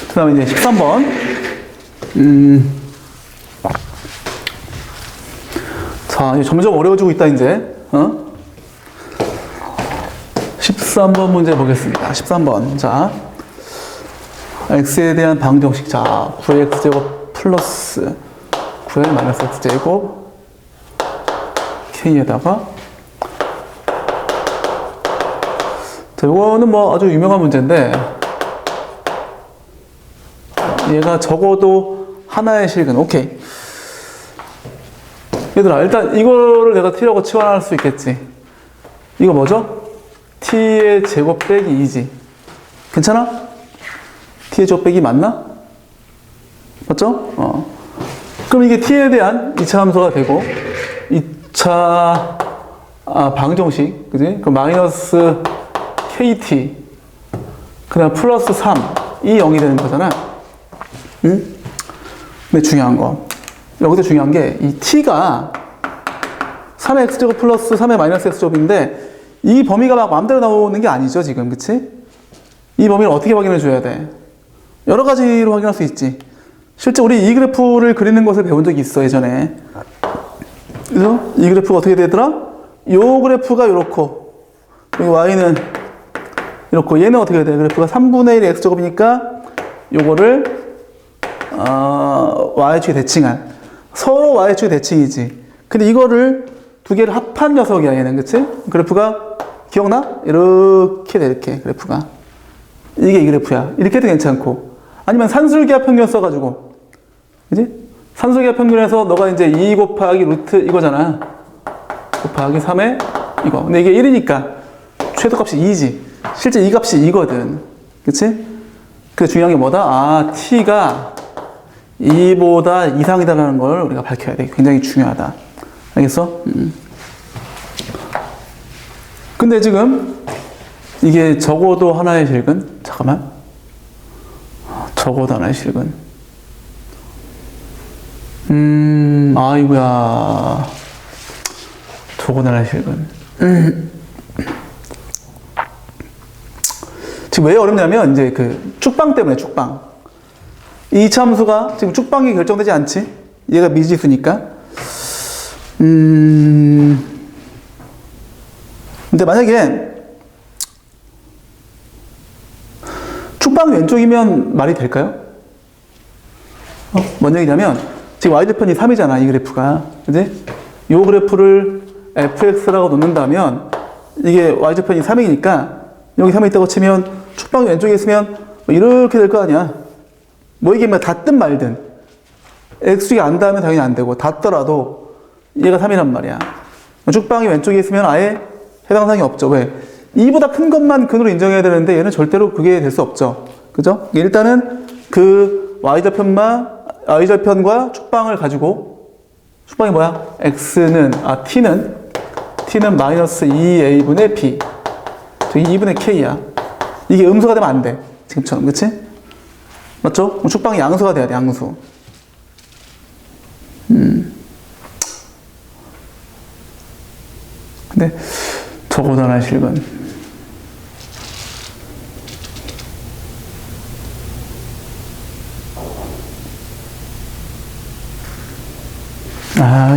그 다음에 이제 13번. 자, 이제 점점 어려워지고 있다, 이제. 13번 문제 보겠습니다. 13번. 자, x에 대한 방정식. 자, 9x제곱 플러스 9의 마이너스 x제곱 k에다가 자, 이거는 뭐 아주 유명한 문제인데 얘가 적어도 하나의 실근. 오케이. 얘들아, 일단 이거를 내가 t라고 치환할 수 있겠지. 이거 뭐죠? t의 제곱 빼기 2지. 괜찮아? t의 제곱 빼기 맞나? 맞죠? 그럼 이게 t에 대한 2차 함수가 되고 2차 방정식, 그지? 그 마이너스 kt 그다음 플러스 3 이 0이 되는 거잖아. 응? 근데 중요한 거, 여기서 중요한 게 이 t가 3의 x제곱 플러스 3의 마이너스 x제곱인데 이 범위가 막 마음대로 나오는 게 아니죠, 지금. 그치? 이 범위를 어떻게 확인해 줘야 돼? 여러 가지로 확인할 수 있지. 실제 우리 이 그래프를 그리는 것을 배운 적이 있어, 예전에. 그래서 이 그래프가 어떻게 되더라? 요 그래프가 요렇고, 여기 y는 이렇고, 얘는 어떻게 돼? 그래프가 3분의 1 x제곱이니까 요거를 y축에 대칭한, 서로 y축에 대칭이지. 근데 이거를 두 개를 합한 녀석이야, 얘는. 그치? 그래프가 기억나? 이렇게 돼, 이렇게 그래프가. 이게 이 그래프야. 이렇게 해도 괜찮고, 아니면 산술기하 평균 써가지고, 그지? 산술기하 평균에서 너가 이제 2 곱하기 루트 이거잖아. 곱하기 3에 이거. 근데 이게 1이니까 최소값이 2지. 실제 이 값이 2거든. 그치? 그 중요한 게 뭐다? t가 2보다 이상이다라는 걸 우리가 밝혀야 돼. 굉장히 중요하다. 알겠어? 근데 지금 이게 적어도 하나의 실근? 잠깐만. 적어도 하나의 실근. 아이고야. 적어도 하나의 실근. 지금 왜 어렵냐면, 이제 그 축방 때문에, 축방. 이 참수가 지금 축방이 결정되지 않지? 얘가 미지수니까. 근데 만약에 축방이 왼쪽이면 말이 될까요? 뭔 얘기냐면, 지금 y좌편이 3이잖아, 이 그래프가. 그지? 이 그래프를 fx라고 놓는다면, 이게 y좌편이 3이니까, 여기 3이 있다고 치면, 축방이 왼쪽에 있으면, 뭐 이렇게 될 거 아니야. 뭐 이게 뭐 닿든 말든. x축이 안 닿으면 당연히 안 되고, 닿더라도 얘가 3이란 말이야. 축방이 왼쪽에 있으면 아예 해당 사항이 없죠. 왜? 2보다 큰 것만 근으로 인정해야 되는데 얘는 절대로 그게 될 수 없죠. 그죠? 일단은 그 y좌편과 축방을 가지고, 축방이 뭐야? t는 마이너스 2a분의 b. 저기 2분의 k야. 이게 음수가 되면 안 돼. 지금처럼. 그치? 맞죠? 축방이 양수가 돼야 돼, 양수. 근데 적어도 하나의 실근.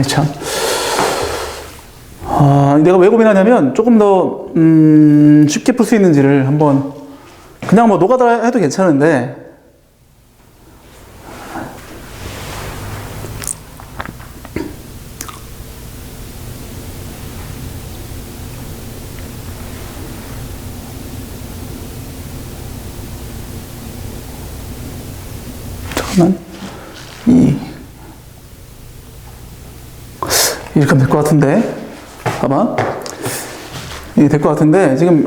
참. 내가 왜 고민하냐면, 조금 더, 쉽게 풀 수 있는지를 한번, 그냥 뭐 노가다 해도 괜찮은데, 잠깐만, 이렇게 하면 될 것 같은데. 봐봐. 이게 될 것 같은데, 지금,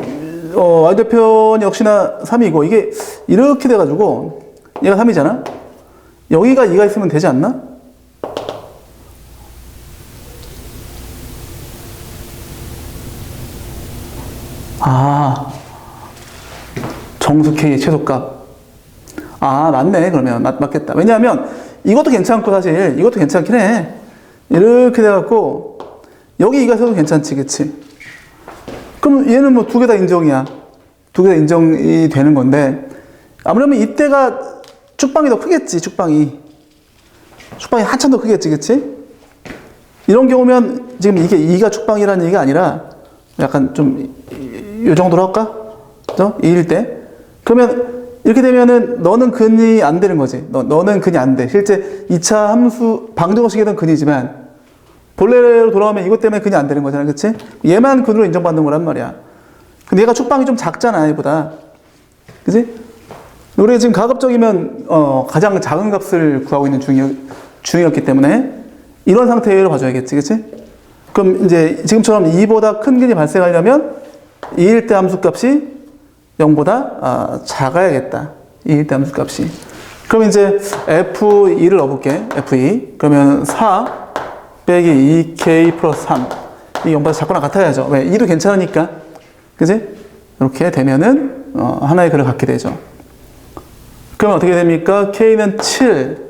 y좌편 역시나 3이고, 이게 이렇게 돼가지고, 얘가 3이잖아? 여기가 2가 있으면 되지 않나? 정수 K의 최소값. 맞네. 그러면 맞겠다. 왜냐하면 이것도 괜찮고, 사실 이것도 괜찮긴 해. 이렇게 돼갖고 여기 2가 있어도 괜찮지, 그치? 그럼 얘는 뭐 두 개 다 인정이야. 두 개 다 인정이 되는 건데, 아무래도 이때가 축방이 더 크겠지. 축방이 한참 더 크겠지, 그치? 이런 경우면 지금 이게 2가 축방이라는 얘기가 아니라 약간 좀 이 정도로 할까? 그죠? 2일 때. 그러면 이렇게 되면은 너는 근이 안 되는 거지. 너는 근이 안 돼. 실제 2차 함수 방정식이든 근이지만 본래로 돌아오면 이것 때문에 근이 안 되는 거잖아. 그치? 얘만 근으로 인정받는 거란 말이야. 근데 얘가 축방이 좀 작잖아, 얘보다. 그치? 우리 지금 가급적이면, 가장 작은 값을 구하고 있는 중이었기 때문에 이런 상태로 봐줘야겠지. 그치? 그럼 이제 지금처럼 2보다 큰 근이 발생하려면 2일 때 함수 값이 0보다 작아야겠다. 2일 때 함수 값이. 그럼 이제 F2를 넣어볼게. F2. 그러면 4 빼기 2K 플러스 3. 이 0보다 작거나 같아야죠. 왜? 2도 괜찮으니까. 그지? 이렇게 되면은, 하나의 글을 갖게 되죠. 그러면 어떻게 됩니까? K는 7,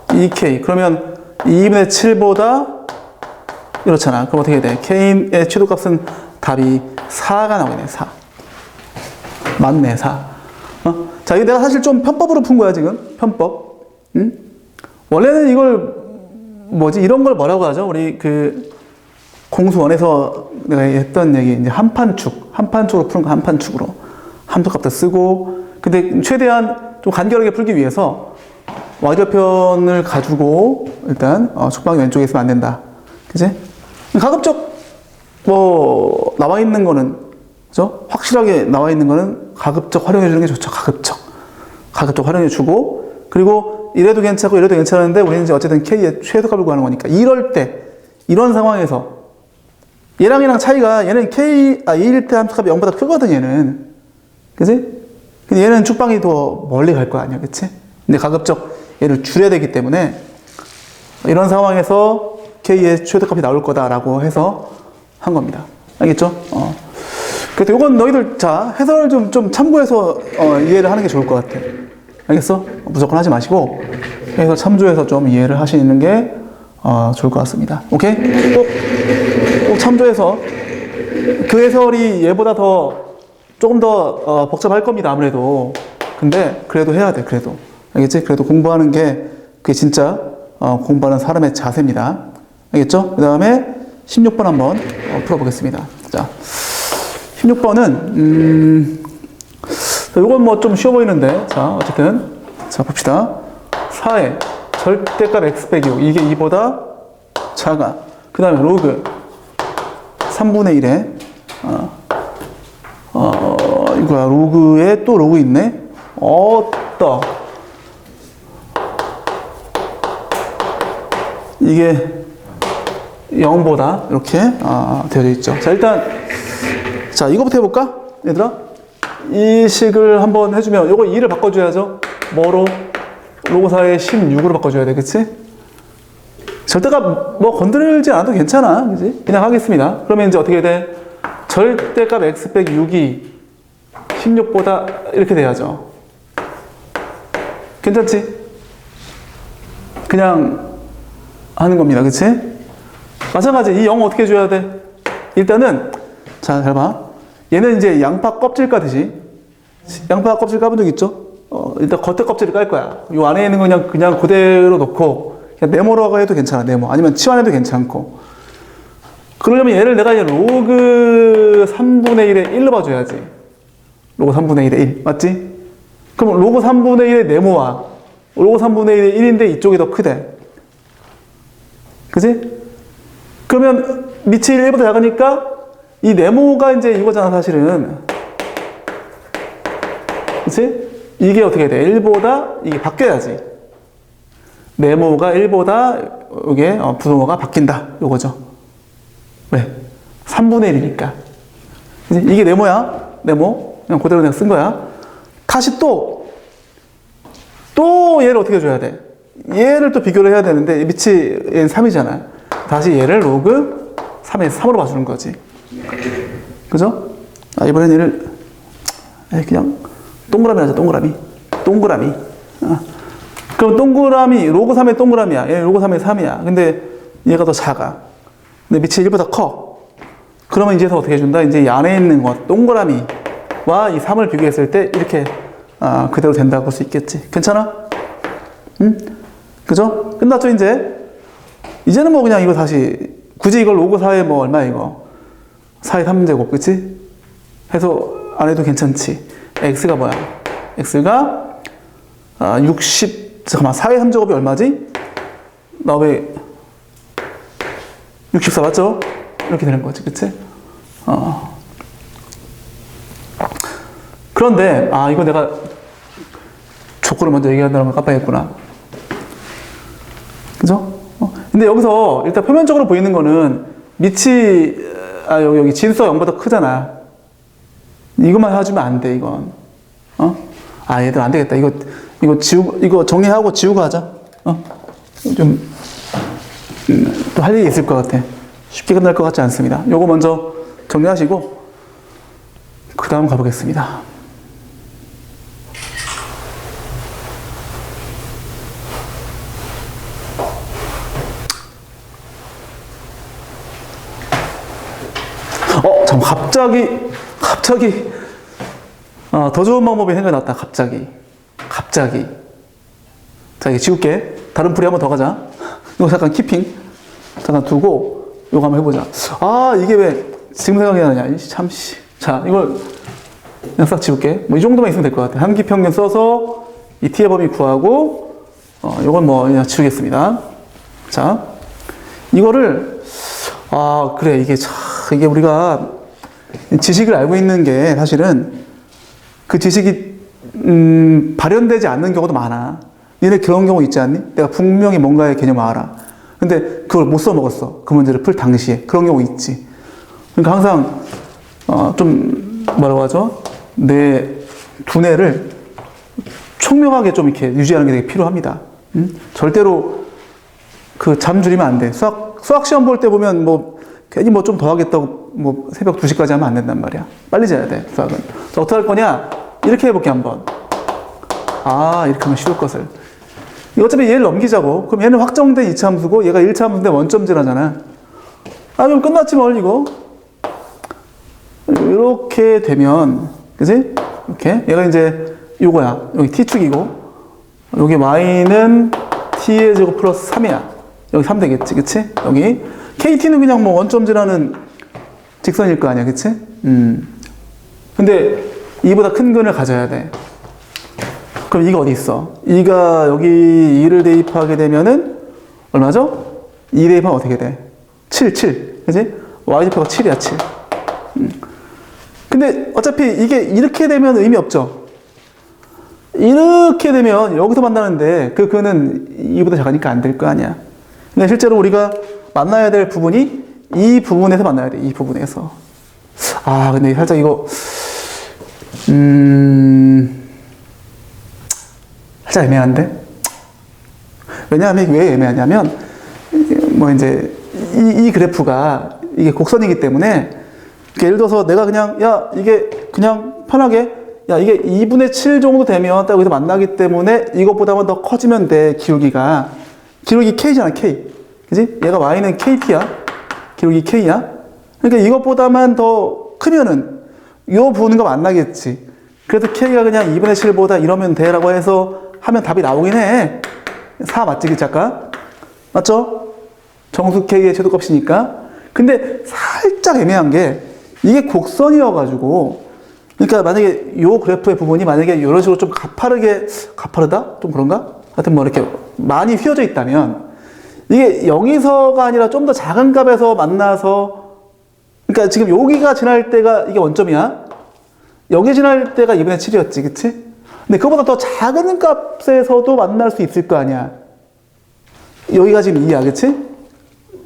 2K. 그러면 2분의 7보다 이렇잖아. 그럼 어떻게 돼? K의 최소값은 답이 4가 나오겠네, 4. 맞네, 4. 자, 이거 내가 사실 좀 편법으로 푼 거야, 지금. 편법. 응? 원래는 이걸, 이런 걸 뭐라고 하죠? 우리 공수원에서 내가 했던 얘기, 이제 한판축으로 푸는 거, 한판축으로. 함수값도 쓰고, 근데 최대한 좀 간결하게 풀기 위해서 y절편을 가지고 일단 축방이 왼쪽에 있으면 안 된다. 그지? 가급적 나와 있는 거는, 그죠? 확실하게 나와 있는 거는 가급적 활용해 주는 게 좋죠. 가급적 활용해 주고, 그리고 이래도 괜찮고 이래도 괜찮은데 우리는 이제 어쨌든 K의 최소값을 구하는 거니까 이럴 때, 이런 상황에서 얘랑 차이가, 얘는 2일 때 함수값이 0보다 크거든, 얘는. 그지? 근데 얘는 축방이 더 멀리 갈 거 아니야, 그치? 근데 가급적 얘를 줄여야 되기 때문에 이런 상황에서 K의 최소값이 나올 거다라고 해서 한 겁니다. 알겠죠? 그래서 이건 너희들, 자, 해설을 좀 참고해서 이해를 하는 게 좋을 것 같아. 알겠어? 무조건 하지 마시고 해설 참조해서 좀 이해를 하시는 게 좋을 것 같습니다. 오케이? 꼭 참조해서 그 해설이 얘보다 조금 더 복잡할 겁니다, 아무래도. 근데 그래도 해야 돼, 그래도. 알겠지? 그래도 공부하는 게 그게 진짜 공부하는 사람의 자세입니다. 알겠죠? 그 다음에 16번 한번 풀어보겠습니다. 자, 16번은 이건 좀 쉬워 보이는데, 자, 어쨌든 자, 봅시다. 4의 절대값 x 빼기 6, 이게 2보다 작아. 그 다음에 로그 3분의 1에 이거야, 로그에 또 로그 있네? 이게 0보다 이렇게 되어져 있죠. 자, 일단 자, 이거부터 해볼까? 얘들아? 이 식을 한번 해주면 요거 2를 바꿔줘야죠. 뭐로? 로그 4의 16으로 바꿔줘야 돼. 그치? 절대값 건드리지 않아도 괜찮아. 그치? 그냥 하겠습니다. 그러면 이제 어떻게 돼? 절대값 x 빼기 6이 16보다 이렇게 돼야죠. 괜찮지? 그냥 하는 겁니다. 그치? 마찬가지. 이 0 어떻게 줘야 돼? 일단은, 자, 잘 봐. 얘는 이제 양파 껍질 까듯이, 양파 껍질 까본 적 있죠? 일단 겉에 껍질을 깔 거야. 요 안에 있는 거 그냥 그대로 놓고, 그냥 네모라고 해도 괜찮아, 네모. 아니면 치환해도 괜찮고. 그러려면 얘를 내가 이제 로그 3분의 1에 1로 봐줘야지. 로그 3분의 1에 1. 맞지? 그럼 로그 3분의 1의 네모와 로그 3분의 1의 1인데 이쪽이 더 크대. 그지? 그러면 밑이 1보다 작으니까 이 네모가 이제 이거잖아, 사실은. 그치? 이게 어떻게 돼? 1보다 이게 바뀌어야지. 네모가 1보다 이게 부동호가 바뀐다. 요거죠. 왜? 3분의 1이니까. 그치? 이게 네모야. 네모. 그냥 그대로 내가 쓴 거야. 다시 또 얘를 어떻게 줘야 돼? 얘를 또 비교를 해야 되는데 밑이 얘는 3이잖아. 다시 얘를 로그 3에서 3으로 봐주는 거지. 그죠? 이번엔 얘를 그냥 동그라미 하자. 동그라미. 그럼 동그라미, 로그 3의 동그라미야. 얘 로그 3의 3이야. 근데 얘가 더 작아. 근데 밑이 1보다 커. 그러면 이제서 어떻게 해준다? 이제 이 안에 있는 것, 동그라미와 이 3을 비교했을 때 이렇게 그대로 된다고 볼 수 있겠지. 괜찮아? 응? 그죠? 끝났죠, 이제? 이제는 그냥 이거 다시, 굳이 이걸 로그 4에 얼마 이거? 4의 3제곱, 그치? 해서 안 해도 괜찮지. x가 뭐야? x가 60, 잠깐만, 4의 3제곱이 얼마지? 나 왜 64 맞죠? 이렇게 되는 거지, 그치? 그런데, 이거 내가 조건을 먼저 얘기한다는 걸 깜빡했구나. 그죠? 근데 여기서 일단 표면적으로 보이는 거는 밑이, 여기 진수가 0보다 크잖아. 이것만 해주면 안 돼, 이건. 얘들 안 되겠다. 이거 정리하고 지우고 하자. 좀, 또 할 일이 있을 것 같아. 쉽게 끝날 것 같지 않습니다. 요거 먼저 정리하시고, 그 다음 가보겠습니다. 갑자기, 더 좋은 방법이 생각났다. 갑자기. 자, 이게 지울게. 다른 풀이 한번 더 가자. 이거 잠깐 키핑. 잠깐 두고, 이거 한번 해보자. 이게 왜 지금 생각이 나냐. 참씨. 자, 이걸 그냥 싹 지울게. 이 정도만 있으면 될 것 같아. 한기평균 써서 이 t의 범위 구하고, 이건 그냥 지우겠습니다. 자, 이거를, 그래. 이게 우리가 지식을 알고 있는 게 사실은 그 지식이 발현되지 않는 경우도 많아. 니네 그런 경우 있지 않니? 내가 분명히 뭔가의 개념을 알아. 근데 그걸 못 써먹었어. 그 문제를 풀 당시에. 그런 경우 있지. 그러니까 항상 좀 뭐라고 하죠? 내 두뇌를 총명하게 좀 이렇게 유지하는 게 되게 필요합니다. 절대로 그 잠 줄이면 안 돼. 수학 시험 볼 때 보면 괜히 좀 더 하겠다고 새벽 2시까지 하면 안 된단 말이야. 빨리 자야 돼, 수학은. 자, 어떻게 할 거냐? 이렇게 해볼게, 한번. 이렇게 하면 쉬울 것을. 어차피 얘를 넘기자고. 그럼 얘는 확정된 이차함수고, 얘가 1차함수인데 원점질하잖아. 그럼 끝났지 뭘, 이거. 이렇게 되면, 그지? 이렇게. 얘가 이제 요거야. 여기 t축이고, 여기 y는 t의 제곱 플러스 3이야. 여기 3 되겠지, 그치? 여기. kt는 그냥 원점질하는 직선일 거 아니야, 그치? 근데 이보다 큰 근을 가져야 돼. 그럼 이가 어디 있어? 이가 여기 2를 대입하게 되면은 얼마죠? 2 대입하면 어떻게 돼? 7. 그치? y좌표가 7이야, 7. 근데 어차피 이게 이렇게 되면 의미 없죠? 이렇게 되면 여기서 만나는데 그 근은 이보다 작으니까 안 될 거 아니야. 근데 실제로 우리가 만나야 될 부분이 이 부분에서 만나야 돼. 이 부분에서. 근데 살짝 이거 살짝 애매한데? 왜냐하면 왜 애매하냐면 이제 이 그래프가 이게 곡선이기 때문에 예를 들어서 내가 그냥 이게 그냥 편하게 이게 2분의 7 정도 되면 딱 여기서 만나기 때문에 이것보다만 더 커지면 돼. 기울기가 K잖아, K. 그지? 얘가 Y는 KT야. 기울기 K야. 그러니까 이것보다만 더 크면은 요 부분과 만나겠지. 그래서 K가 그냥 2분의 7보다 이러면 돼 라고 해서 하면 답이 나오긴 해. 4 맞지, 그 작가? 맞죠? 정수 K의 최소값이니까. 근데 살짝 애매한 게 이게 곡선이어가지고 그러니까 만약에 요 그래프의 부분이 만약에 이런 식으로 좀 가파르다? 좀 그런가? 하여튼 이렇게 많이 휘어져 있다면 이게 0에서가 아니라 좀 더 작은 값에서 만나서 그러니까 지금 여기가 지날 때가 이게 원점이야. 여기 지날 때가 2분의 7이었지, 그치? 근데 그거보다 더 작은 값에서도 만날 수 있을 거 아니야. 여기가 지금 2야, 그치?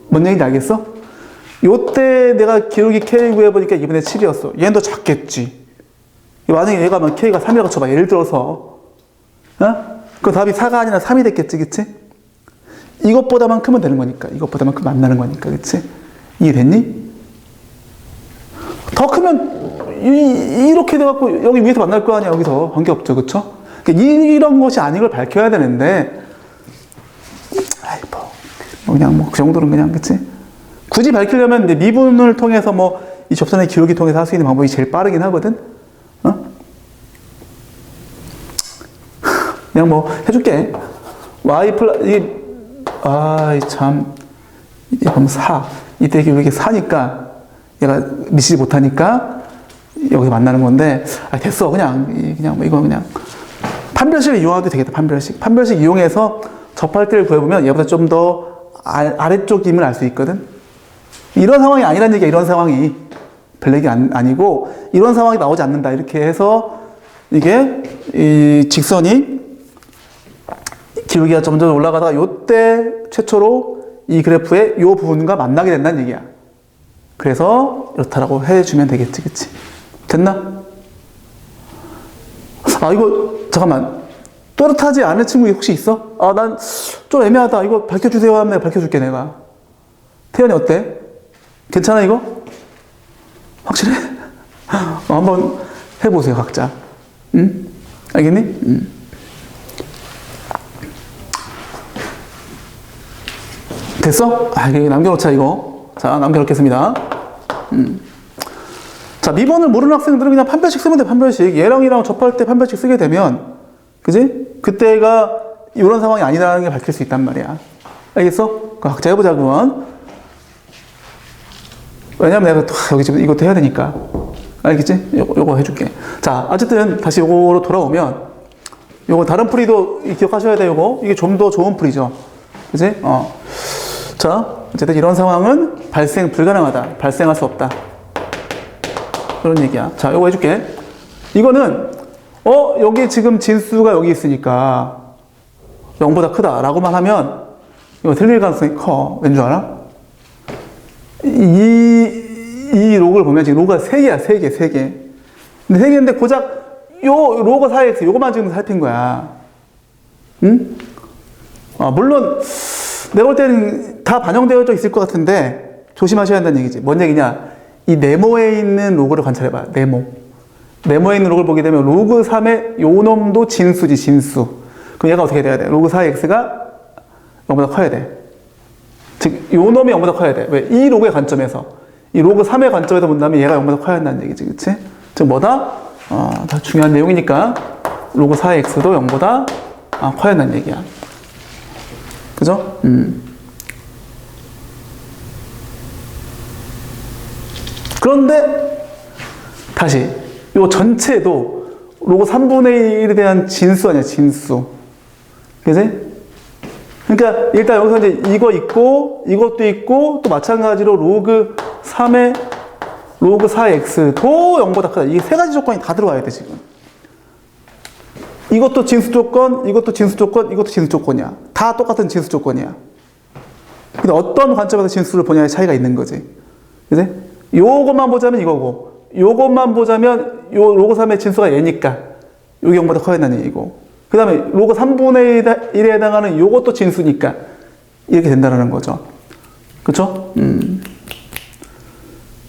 뭔 얘기인지 알겠어? 요때 내가 기울기 K 구해보니까 2분의 7이었어. 얘는 더 작겠지. 만약에 얘가 K가 3이라고 쳐봐. 예를 들어서. 그 답이 4가 아니라 3이 됐겠지, 그치? 이것보다만 크면 되는 거니까. 이것보다만 크면 만나는 거니까, 그치? 이해됐니? 더 크면 이렇게 돼갖고 여기 위에서 만날 거 아니야. 여기서 관계없죠, 그쵸? 그러니까 이런 것이 아닌 걸 밝혀야 되는데 그냥 그 정도는 그냥, 그치? 굳이 밝히려면 이제 미분을 통해서 이 접선의 기울기 통해서 할 수 있는 방법이 제일 빠르긴 하거든? 그냥 해줄게. y 플러스, 이게 그럼 4. 이때 기울기 4니까, 얘가 미치지 못하니까, 여기 만나는 건데, 됐어. 그냥 뭐 이거 그냥. 판별식을 이용해도 되겠다, 판별식. 판별식 이용해서 접할 때를 구해보면 얘보다 좀 더 아래쪽임을 알 수 있거든. 이런 상황이 아니란 얘기야, 이런 상황이. 블랙이 아니고, 이런 상황이 나오지 않는다. 이렇게 해서, 이게, 이 직선이 기울기가 점점 올라가다가, 요때 최초로 이 그래프의 요 부분과 만나게 된다는 얘기야. 그래서, 이렇다라고 해주면 되겠지, 그치? 됐나? 이거, 잠깐만. 또렷하지 않은 친구 혹시 있어? 난 좀 애매하다. 이거 밝혀주세요 하면 내가 밝혀줄게, 내가. 태연이 어때? 괜찮아, 이거? 확실해? 한번 해보세요, 각자. 응? 알겠니? 응. 됐어? 이거 남겨놓자, 이거. 자, 남겨놓겠습니다. 자, 미번을 모르는 학생들은 그냥 판별식 쓰면 돼, 판별식. 얘랑 얘랑 접할 때 판별식 쓰게 되면, 그지? 그때가 이런 상황이 아니라는 게 밝힐 수 있단 말이야. 알겠어? 각자 해보자, 그건. 왜냐면 내가 또 여기 지금 이것도 해야 되니까. 알겠지? 요거 해줄게. 자, 어쨌든 다시 요거로 돌아오면, 요거 다른 풀이도 기억하셔야 돼, 요거. 이게 좀 더 좋은 풀이죠. 그지? 자, 어쨌든 이런 상황은 발생 불가능하다. 발생할 수 없다. 그런 얘기야. 자, 요거 해줄게. 이거는, 여기 지금 진수가 여기 있으니까 0보다 크다. 라고만 하면, 이거 틀릴 가능성이 커. 왠 줄 알아? 이 로그를 보면 지금 로그가 3개야, 3개. 근데 3개인데 고작 요 로그 4x, 요거만 지금 살핀 거야. 응? 물론, 내가 볼 때는 다 반영되어져 있을 것 같은데, 조심하셔야 한다는 얘기지. 뭔 얘기냐? 이 네모에 있는 로그를 관찰해봐. 네모에 있는 로그를 보게 되면 로그 3의 요 놈도 진수지, 진수. 그럼 얘가 어떻게 돼야 돼? 로그 4x가 0보다 커야 돼. 즉, 요 놈이 0보다 커야 돼. 왜? 이 로그의 관점에서. 이 로그 3의 관점에서 본다면 얘가 0보다 커야 한다는 얘기지, 그치? 즉, 뭐다? 다 중요한 내용이니까 로그 4x도 0보다 커야 한다는 얘기야. 그죠? 그런데, 다시, 요 전체도 로그 3분의 1에 대한 진수 아니야, 진수. 그지? 그러니까, 일단 여기서 이제 이거 있고, 이것도 있고, 또 마찬가지로 로그 3의 로그 4x도 0보다 크다. 이게 세 가지 조건이 다 들어와야 돼, 지금. 이것도 진수 조건, 이것도 진수 조건, 이것도 진수 조건이야. 다 똑같은 진수 조건이야. 근데 어떤 관점에서 진수를 보냐의 차이가 있는 거지. 그지? 요것만 보자면 이거고, 요것만 보자면 요 로그 3의 진수가 얘니까 요게 0보다 커야 한다는 얘기고, 그 다음에 로그 3분의 1에 해당하는 요것도 진수니까 이렇게 된다는 거죠. 그쵸?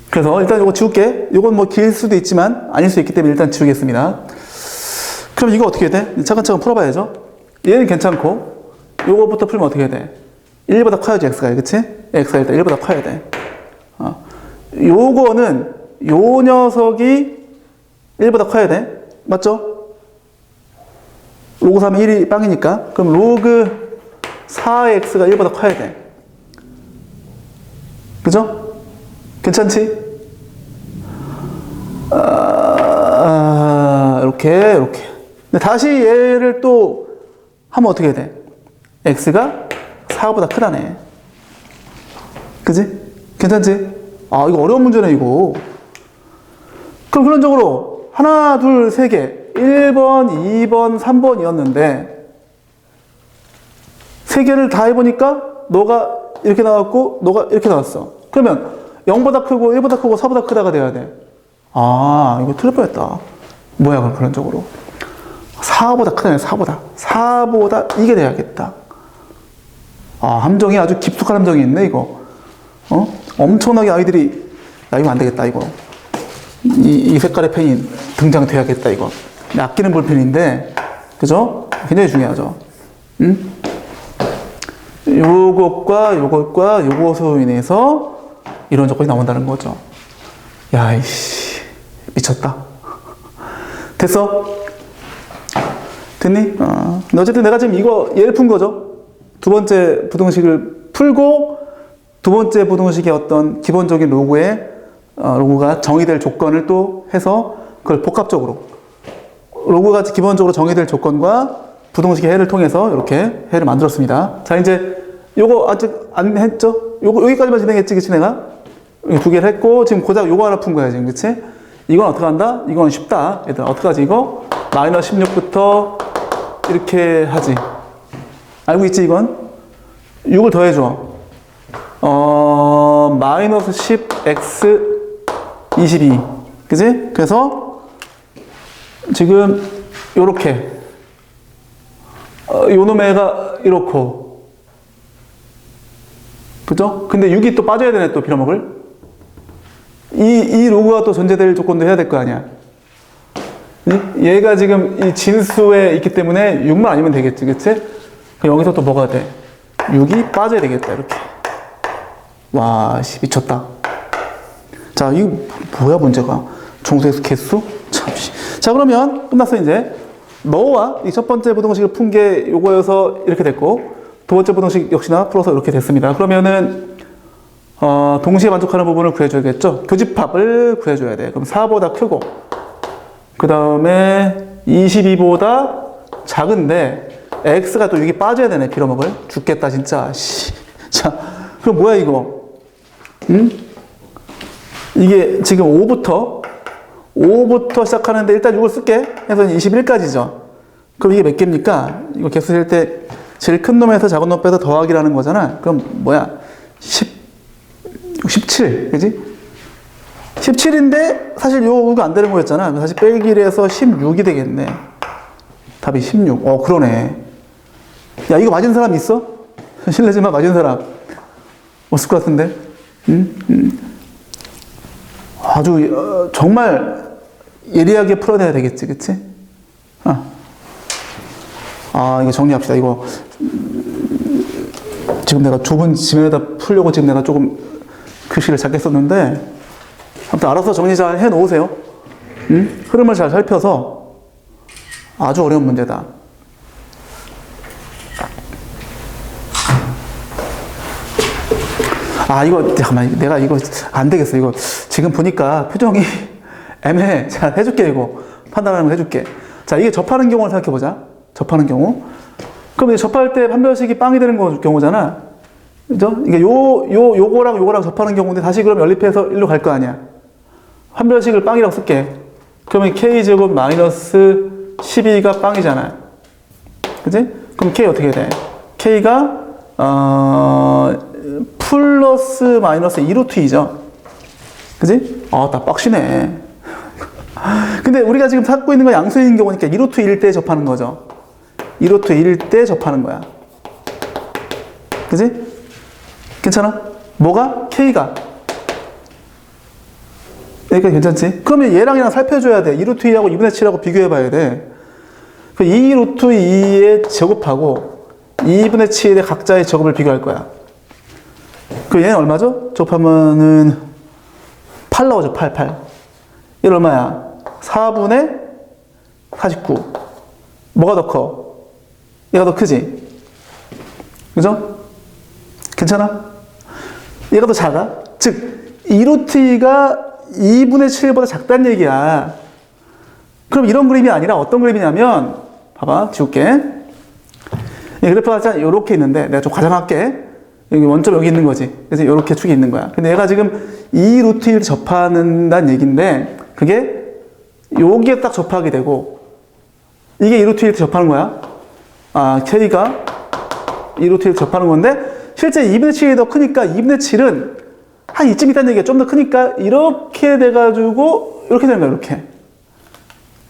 그래서 일단 요거 지울게. 요건 뭐 길 수도 있지만 아닐 수 있기 때문에 일단 지우겠습니다. 그럼 이거 어떻게 돼? 차근차근 풀어봐야죠. 얘는 괜찮고, 요거부터 풀면 어떻게 돼? 1보다 커야지, x가. 그치? x가 일단 1보다 커야 돼. 요거는, 요 녀석이 1보다 커야 돼. 맞죠? 로그 3은 1이 빵이니까. 그럼 로그 4x가 1보다 커야 돼. 그죠? 괜찮지? 이렇게. 근데 다시 얘를 또 하면 어떻게 돼? x가 4보다 크다네. 그지? 괜찮지? 이거 어려운 문제네, 이거. 그럼 그런적으로 하나, 둘, 세 개. 1번, 2번, 3번이었는데 세 개를 다 해보니까 너가 이렇게 나왔고 너가 이렇게 나왔어. 그러면 0보다 크고 1보다 크고 4보다 크다가 돼야 돼. 이거 틀릴 뻔했다. 뭐야, 그럼 그런적으로 4보다 크다네. 4보다 이게 돼야겠다. 함정이 아주 깊숙한 함정이 있네, 이거. 엄청나게 아이들이 이거 안 되겠다, 이거. 이 색깔의 펜이 등장돼야겠다, 이거. 아끼는 볼펜인데, 그죠? 굉장히 중요하죠. 요것과 요것으로 인해서 이런 조건이 나온다는 거죠. 야, 이씨, 미쳤다. 됐어? 됐니? 근데 어쨌든 내가 지금 얘를 푼 거죠. 두 번째 부등식을 풀고, 두 번째 부등식의 어떤 기본적인 로그의 로그가 정의될 조건을 또 해서 그걸 복합적으로 로그가 기본적으로 정의될 조건과 부동식의 해를 통해서 이렇게 해를 만들었습니다. 자, 이제 요거 아직 안 했죠? 요거 여기까지만 진행했지, 그치 내가? 두 개를 했고 지금 고작 요거 하나 푼 거야 지금, 그치? 이건 어떻게 한다? 이건 쉽다. 얘들아 어떻게 하지 이거? 마이너스 16부터 이렇게 하지. 알고 있지 이건? 6을 더해줘. 마이너스 10x 22. 그지? 그래서 지금 요렇게 요놈 애가 이렇고, 그죠? 근데 6이 또 빠져야 되네 또 빌어먹을. 이 로그가 또 존재될 조건도 해야 될 거 아니야. 얘가 지금 이 진수에 있기 때문에 6만 아니면 되겠지, 그치? 그럼 여기서 또 뭐가 돼? 6이 빠져야 되겠다, 이렇게. 와, 씨, 미쳤다. 자, 이거 뭐야, 문제가? 정수의 개수? 참, 씨. 자, 그러면 끝났어, 이제. 너와 이 첫 번째 부동식을 푼 게 요거여서 이렇게 됐고, 두 번째 부동식 역시나 풀어서 이렇게 됐습니다. 그러면은, 동시에 만족하는 부분을 구해줘야겠죠? 교집합을 구해줘야 돼. 그럼 4보다 크고, 그 다음에 22보다 작은데, x가 또 6이 빠져야 되네, 빌어먹을. 죽겠다, 진짜. 씨. 자, 그럼 뭐야, 이거? 응? 이게 지금 5부터 시작하는데 일단 6을 쓸게. 해서 21까지죠. 그럼 이게 몇 개입니까? 이거 개수 셀 때 제일 큰 놈에서 작은 놈 빼서 더하기라는 거잖아. 그럼 뭐야? 17. 그지? 17인데 사실 요거 안 되는 거였잖아. 사실 빼기를 해서 16이 되겠네. 답이 16. 그러네. 야, 이거 맞은 사람 있어? 실례지만 맞은 사람. 없을 것 같은데? 아주, 정말 예리하게 풀어내야 되겠지, 그치? 이거 정리합시다. 이거, 지금 내가 좁은 지면에다 풀려고 지금 내가 조금 글씨를 작게 썼는데, 아무튼 알아서 정리 잘 해 놓으세요. 흐름을 잘 살펴서 아주 어려운 문제다. 이거, 잠깐만, 내가 이거 안 되겠어. 이거 지금 보니까 표정이 애매해. 자, 해줄게, 이거. 판단하는 거 해줄게. 자, 이게 접하는 경우를 생각해보자. 접하는 경우. 그럼 이제 접할 때 판별식이 빵이 되는 경우잖아. 그죠? 이게 요거랑 접하는 경우인데 다시 그럼 연립해서 1로 갈 거 아니야. 판별식을 빵이라고 쓸게. 그러면 k제곱 마이너스 12가 빵이잖아. 그지? 그럼 k 어떻게 돼? k가, 플러스 마이너스 2루트 2죠. 그지? 나 빡시네. 근데 우리가 지금 찾고 있는 건 양수인 경우니까 2루트 1일 때 접하는 거죠. 2루트 1일 때 접하는 거야. 그지? 괜찮아? 뭐가? K가. 여기까지 괜찮지? 그러면 얘랑 살펴줘야 돼. 2루트 2하고 2분의 7하고 비교해봐야 돼. 그 2루트 2의 제곱하고 2분의 7의 각자의 제곱을 비교할 거야. 그 얘는 얼마죠? 곱하면은 8 나오죠. 8. 얘는 얼마야? 4분의 49. 뭐가 더 커? 얘가 더 크지? 그죠? 괜찮아? 얘가 더 작아? 즉 2루트 2가 2분의 7보다 작다는 얘기야. 그럼 이런 그림이 아니라 어떤 그림이냐면, 봐봐, 지울게. 이 그래프가 이렇게 있는데 내가 좀 과장할게. 여기 원점 여기 있는 거지. 그래서 이렇게 축이 있는 거야. 근데 얘가 지금 2루트 1을 접하는다는 얘기인데, 그게 여기에 딱 접하게 되고, 이게 2루트 1을 접하는 거야. K가 2루트 1을 접하는 건데, 실제 2분의 7이 더 크니까 2분의 7은 한 이쯤 있다는 얘기야. 좀 더 크니까 이렇게 돼가지고, 이렇게 되는 거야, 이렇게.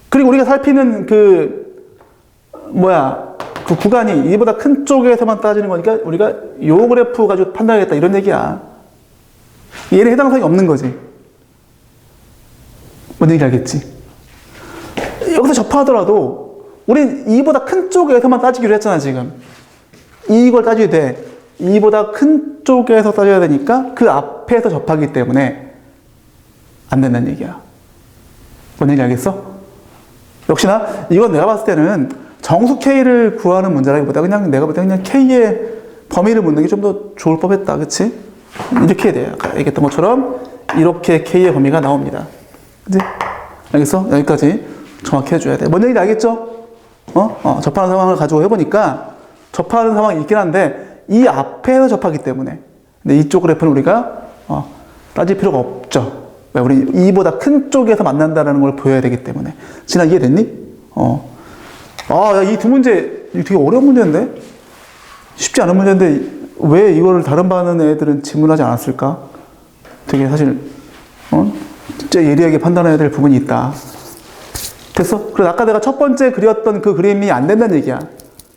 그리고 우리가 살피는 그 구간이 이보다 큰 쪽에서만 따지는 거니까 우리가 요 그래프 가지고 판단하겠다 이런 얘기야. 얘는 해당사항이 없는 거지. 뭔 얘기인지 알겠지? 여기서 접하더라도 우린 이보다 큰 쪽에서만 따지기로 했잖아, 지금. 이걸 따져야 돼. 이보다 큰 쪽에서 따져야 되니까 그 앞에서 접하기 때문에 안 된다는 얘기야. 뭔 얘기인지 알겠어? 역시나 이건 내가 봤을 때는 정수 K를 구하는 문제라기보다 그냥 내가 볼 때 그냥 K의 범위를 묻는 게 좀 더 좋을 법했다. 그치? 이렇게 해야 돼요. 아까 얘기했던 것처럼 이렇게 K의 범위가 나옵니다. 그치? 알겠어? 여기까지 정확히 해줘야 돼. 뭔 얘기인지 알겠죠? 접하는 상황을 가지고 해보니까 접하는 상황이 있긴 한데 이 앞에서 접하기 때문에 근데 이쪽 그래프는 우리가 따질 필요가 없죠. 왜? 우리 이보다 큰 쪽에서 만난다는 걸 보여야 되기 때문에. 진아 이해됐니? 야, 이 두 문제 되게 어려운 문제인데? 쉽지 않은 문제인데 왜 이거를 다른 반은 애들은 질문하지 않았을까? 되게 사실 진짜 예리하게 판단해야 될 부분이 있다. 됐어? 그래서 아까 내가 첫 번째 그렸던 그 그림이 안 된다는 얘기야.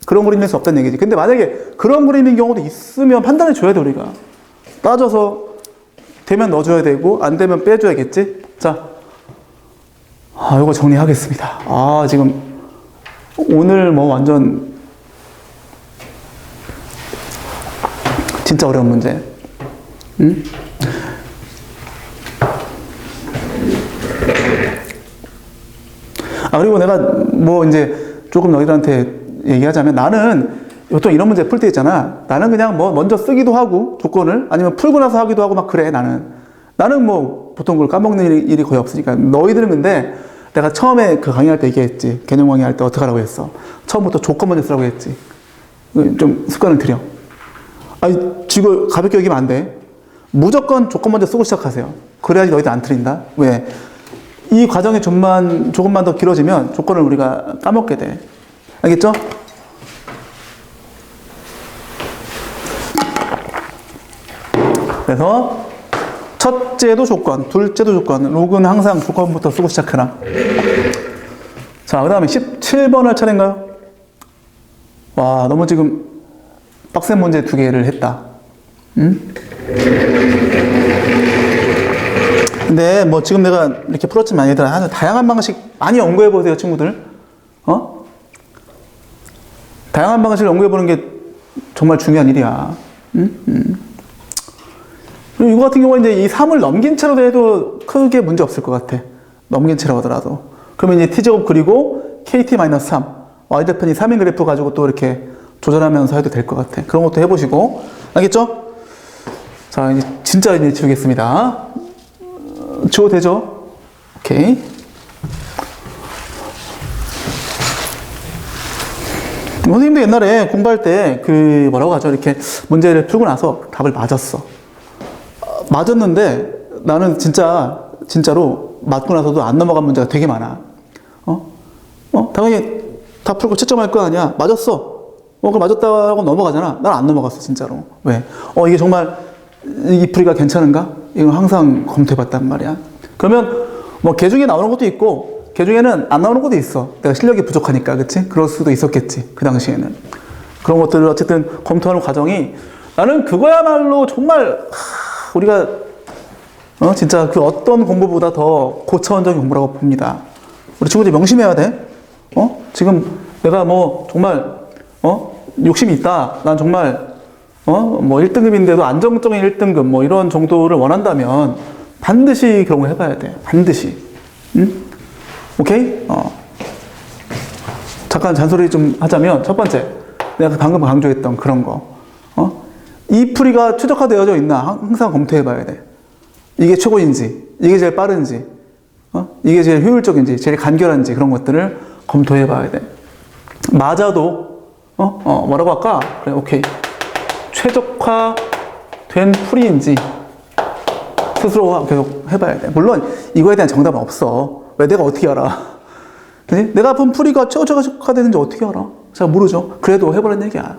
그런 그림일 수 없다는 얘기지. 근데 만약에 그런 그림인 경우도 있으면 판단해 줘야 돼, 우리가. 따져서 되면 넣어줘야 되고 안 되면 빼줘야겠지. 자, 이거 정리하겠습니다. 지금 오늘 뭐 완전 진짜 어려운 문제. 응? 그리고 내가 뭐 이제 조금 너희들한테 얘기하자면 나는 보통 이런 문제 풀 때 있잖아. 나는 그냥 뭐 먼저 쓰기도 하고 조건을 아니면 풀고 나서 하기도 하고 막 그래. 나는 뭐 보통 그걸 까먹는 일이 거의 없으니까. 너희들은 근데 내가 처음에 그 강의할 때 얘기했지. 개념 강의할 때 어떻게 하라고 했어. 처음부터 조건 먼저 쓰라고 했지. 좀 습관을 들여. 지금 가볍게 여기면 안 돼. 무조건 조건 먼저 쓰고 시작하세요. 그래야지 너희들 안 틀린다. 왜? 이 과정이 조금만 더 길어지면 조건을 우리가 까먹게 돼. 알겠죠? 그래서 첫째도 조건, 둘째도 조건, 록은 항상 조건부터 쓰고 시작해라. 자, 그 다음에 17번 할 차례인가요? 와, 너무 지금 빡센 문제 두 개를 했다. 응? 근데 뭐 지금 내가 이렇게 풀었지만 얘들아 아주 다양한 방식 많이 연구해 보세요, 친구들. 다양한 방식을 연구해 보는 게 정말 중요한 일이야. 그리고 이거 같은 경우는 이제 이 3을 넘긴 채로 해도 크게 문제 없을 것 같아. 넘긴 채로 하더라도. 그러면 이제 t제곱 그리고 kt-3 y대편이 3인 그래프 가지고 또 이렇게 조절하면서 해도 될 것 같아. 그런 것도 해보시고. 알겠죠? 자, 이제 진짜 이제 지우겠습니다. 지워도 되죠? 오케이. 선생님도 옛날에 공부할 때 그 뭐라고 하죠? 이렇게 문제를 풀고 나서 답을 맞았어. 맞았는데 나는 진짜로 맞고 나서도 안 넘어간 문제가 되게 많아. 당연히 다 풀고 채점할 거 아니야. 맞았어. 그럼 맞았다고 넘어가잖아. 난 안 넘어갔어, 진짜로. 왜? 이게 정말 이 풀이가 괜찮은가? 이건 항상 검토해봤단 말이야. 그러면 뭐 개 중에 나오는 것도 있고 개 중에는 안 나오는 것도 있어. 내가 실력이 부족하니까, 그치? 그럴 수도 있었겠지, 그 당시에는. 그런 것들을 어쨌든 검토하는 과정이 나는 그거야말로 정말 우리가 진짜 그 어떤 공부보다 더 고차원적인 공부라고 봅니다. 우리 친구들 명심해야 돼. 지금 내가 뭐 정말 욕심이 있다. 난 정말 뭐 1등급인데도 안정적인 1등급 뭐 이런 정도를 원한다면 반드시 그런 거 해봐야 돼. 반드시. 응? 오케이? 잠깐 잔소리 좀 하자면 첫 번째 내가 방금 강조했던 그런 거. 이 풀이가 최적화되어져 있나 항상 검토해봐야 돼. 이게 최고인지, 이게 제일 빠른지, 이게 제일 효율적인지, 제일 간결한지 그런 것들을 검토해봐야 돼. 맞아도 뭐라고 할까? 그래, 오케이. 최적화된 풀이인지 스스로 계속 해봐야 돼. 물론 이거에 대한 정답은 없어. 왜? 내가 어떻게 알아? 그치? 내가 본 풀이가 최적화되는지 어떻게 알아? 잘 모르죠. 그래도 해보라는 얘기야.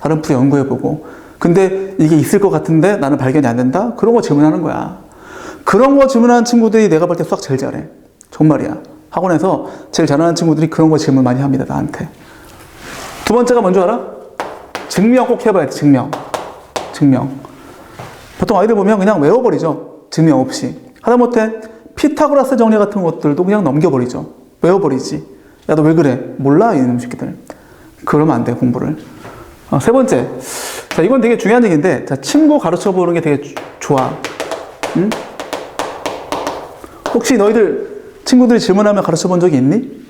다른 풀이 연구해보고. 근데 이게 있을 것 같은데 나는 발견이 안 된다? 그런 거 질문하는 거야. 그런 거 질문하는 친구들이 내가 볼 때 수학 제일 잘해. 정말이야. 학원에서 제일 잘하는 친구들이 그런 거 질문 많이 합니다, 나한테. 두 번째가 뭔지 알아? 증명 꼭 해봐야 돼, 증명. 보통 아이들 보면 그냥 외워버리죠. 증명 없이. 하다못해 피타고라스 정리 같은 것들도 그냥 넘겨버리죠. 외워버리지. 야, 너 왜 그래? 몰라, 이놈 새끼들. 그러면 안 돼, 공부를. 세 번째. 자, 이건 되게 중요한 얘기인데, 자, 친구 가르쳐 보는 게 되게 좋아. 응? 혹시 너희들 친구들이 질문하면 가르쳐 본 적이 있니?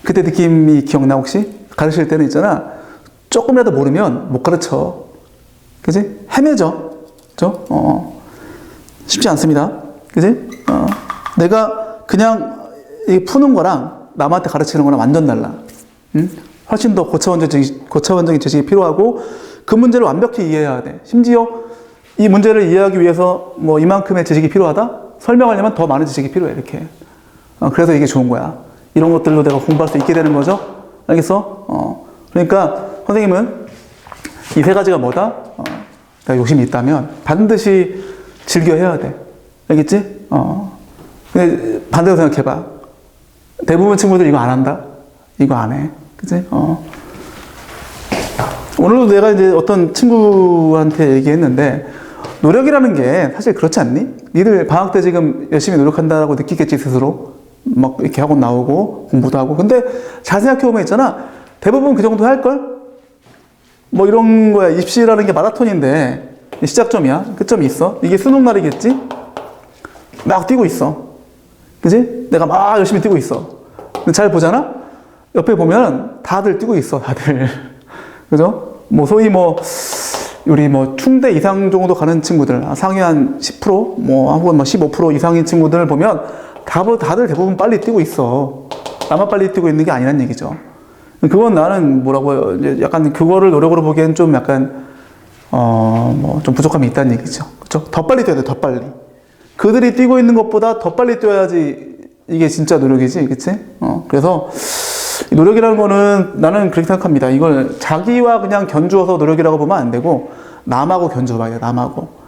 그때 느낌이 기억나, 혹시? 가르칠 때는 있잖아. 조금이라도 모르면 못 가르쳐. 그지? 헤매져. 그죠? 쉽지 않습니다. 그지? 내가 그냥 이 푸는 거랑 남한테 가르치는 거랑 완전 달라. 응? 훨씬 더 고차원적인 지식이 필요하고 그 문제를 완벽히 이해해야 돼. 심지어 이 문제를 이해하기 위해서 뭐 이만큼의 지식이 필요하다? 설명하려면 더 많은 지식이 필요해. 이렇게. 그래서 이게 좋은 거야. 이런 것들로 내가 공부할 수 있게 되는 거죠. 알겠어? 그러니까 선생님은 이 세 가지가 뭐다? 내가 욕심이 있다면 반드시 즐겨해야 돼. 알겠지? 근데 반대로 생각해봐. 대부분 친구들 이거 안 한다? 이거 안 해. 그치? 오늘도 내가 이제 어떤 친구한테 얘기했는데, 노력이라는 게 사실 그렇지 않니? 니들 방학 때 지금 열심히 노력한다고 느끼겠지, 스스로. 막 이렇게 학원 나오고, 공부도 하고. 근데 잘 생각해보면 있잖아. 대부분 그 정도 할걸? 뭐 이런 거야. 입시라는 게 마라톤인데, 시작점이야. 끝점이 있어. 이게 수능 날이겠지? 막 뛰고 있어. 그지? 내가 막 열심히 뛰고 있어. 근데 잘 보잖아? 옆에 보면 다들 뛰고 있어, 다들. 그죠? 뭐, 소위 뭐, 우리 뭐, 충대 이상 정도 가는 친구들, 상위 한 10%? 뭐, 혹은 뭐 15% 이상인 친구들 보면 다들 대부분 빨리 뛰고 있어. 나만 빨리 뛰고 있는 게 아니란 얘기죠. 그건 나는 뭐라고요? 이제 약간 그거를 노력으로 보기엔 좀 약간, 뭐, 좀 부족함이 있다는 얘기죠. 그죠? 더 빨리 뛰어야 돼, 더 빨리. 그들이 뛰고 있는 것보다 더 빨리 뛰어야지 이게 진짜 노력이지, 그치? 그래서 노력이라는 거는 나는 그렇게 생각합니다. 이걸 자기와 그냥 견주어서 노력이라고 보면 안 되고 남하고 견주어봐야 돼, 남하고.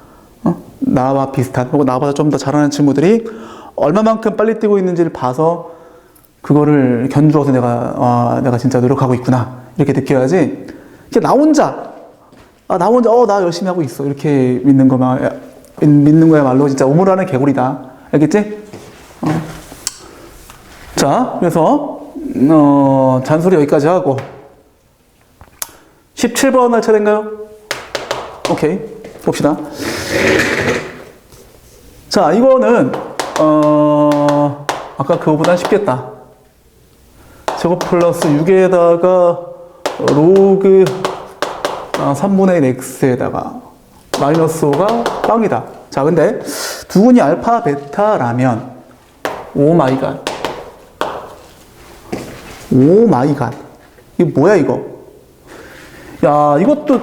나와 비슷한, 혹은 나보다 좀 더 잘하는 친구들이 얼마만큼 빨리 뛰고 있는지를 봐서 그거를 견주어서 내가 진짜 노력하고 있구나. 이렇게 느껴야지. 나 혼자, 나 열심히 하고 있어. 이렇게 믿는 거야말로 진짜 우물하는 개구리다. 알겠지? 자, 그래서, 잔소리 여기까지 하고. 17번 할 차례인가요? 오케이. 봅시다. 자, 이거는, 아까 그거보단 쉽겠다. 제곱 플러스 6에다가 로그 3분의 1 x에다가 마이너스 5가 빵이다. 자, 근데 두근이 알파, 베타라면 오 마이 갓. 오 마이 갓. 이게 뭐야, 이거? 야, 이것도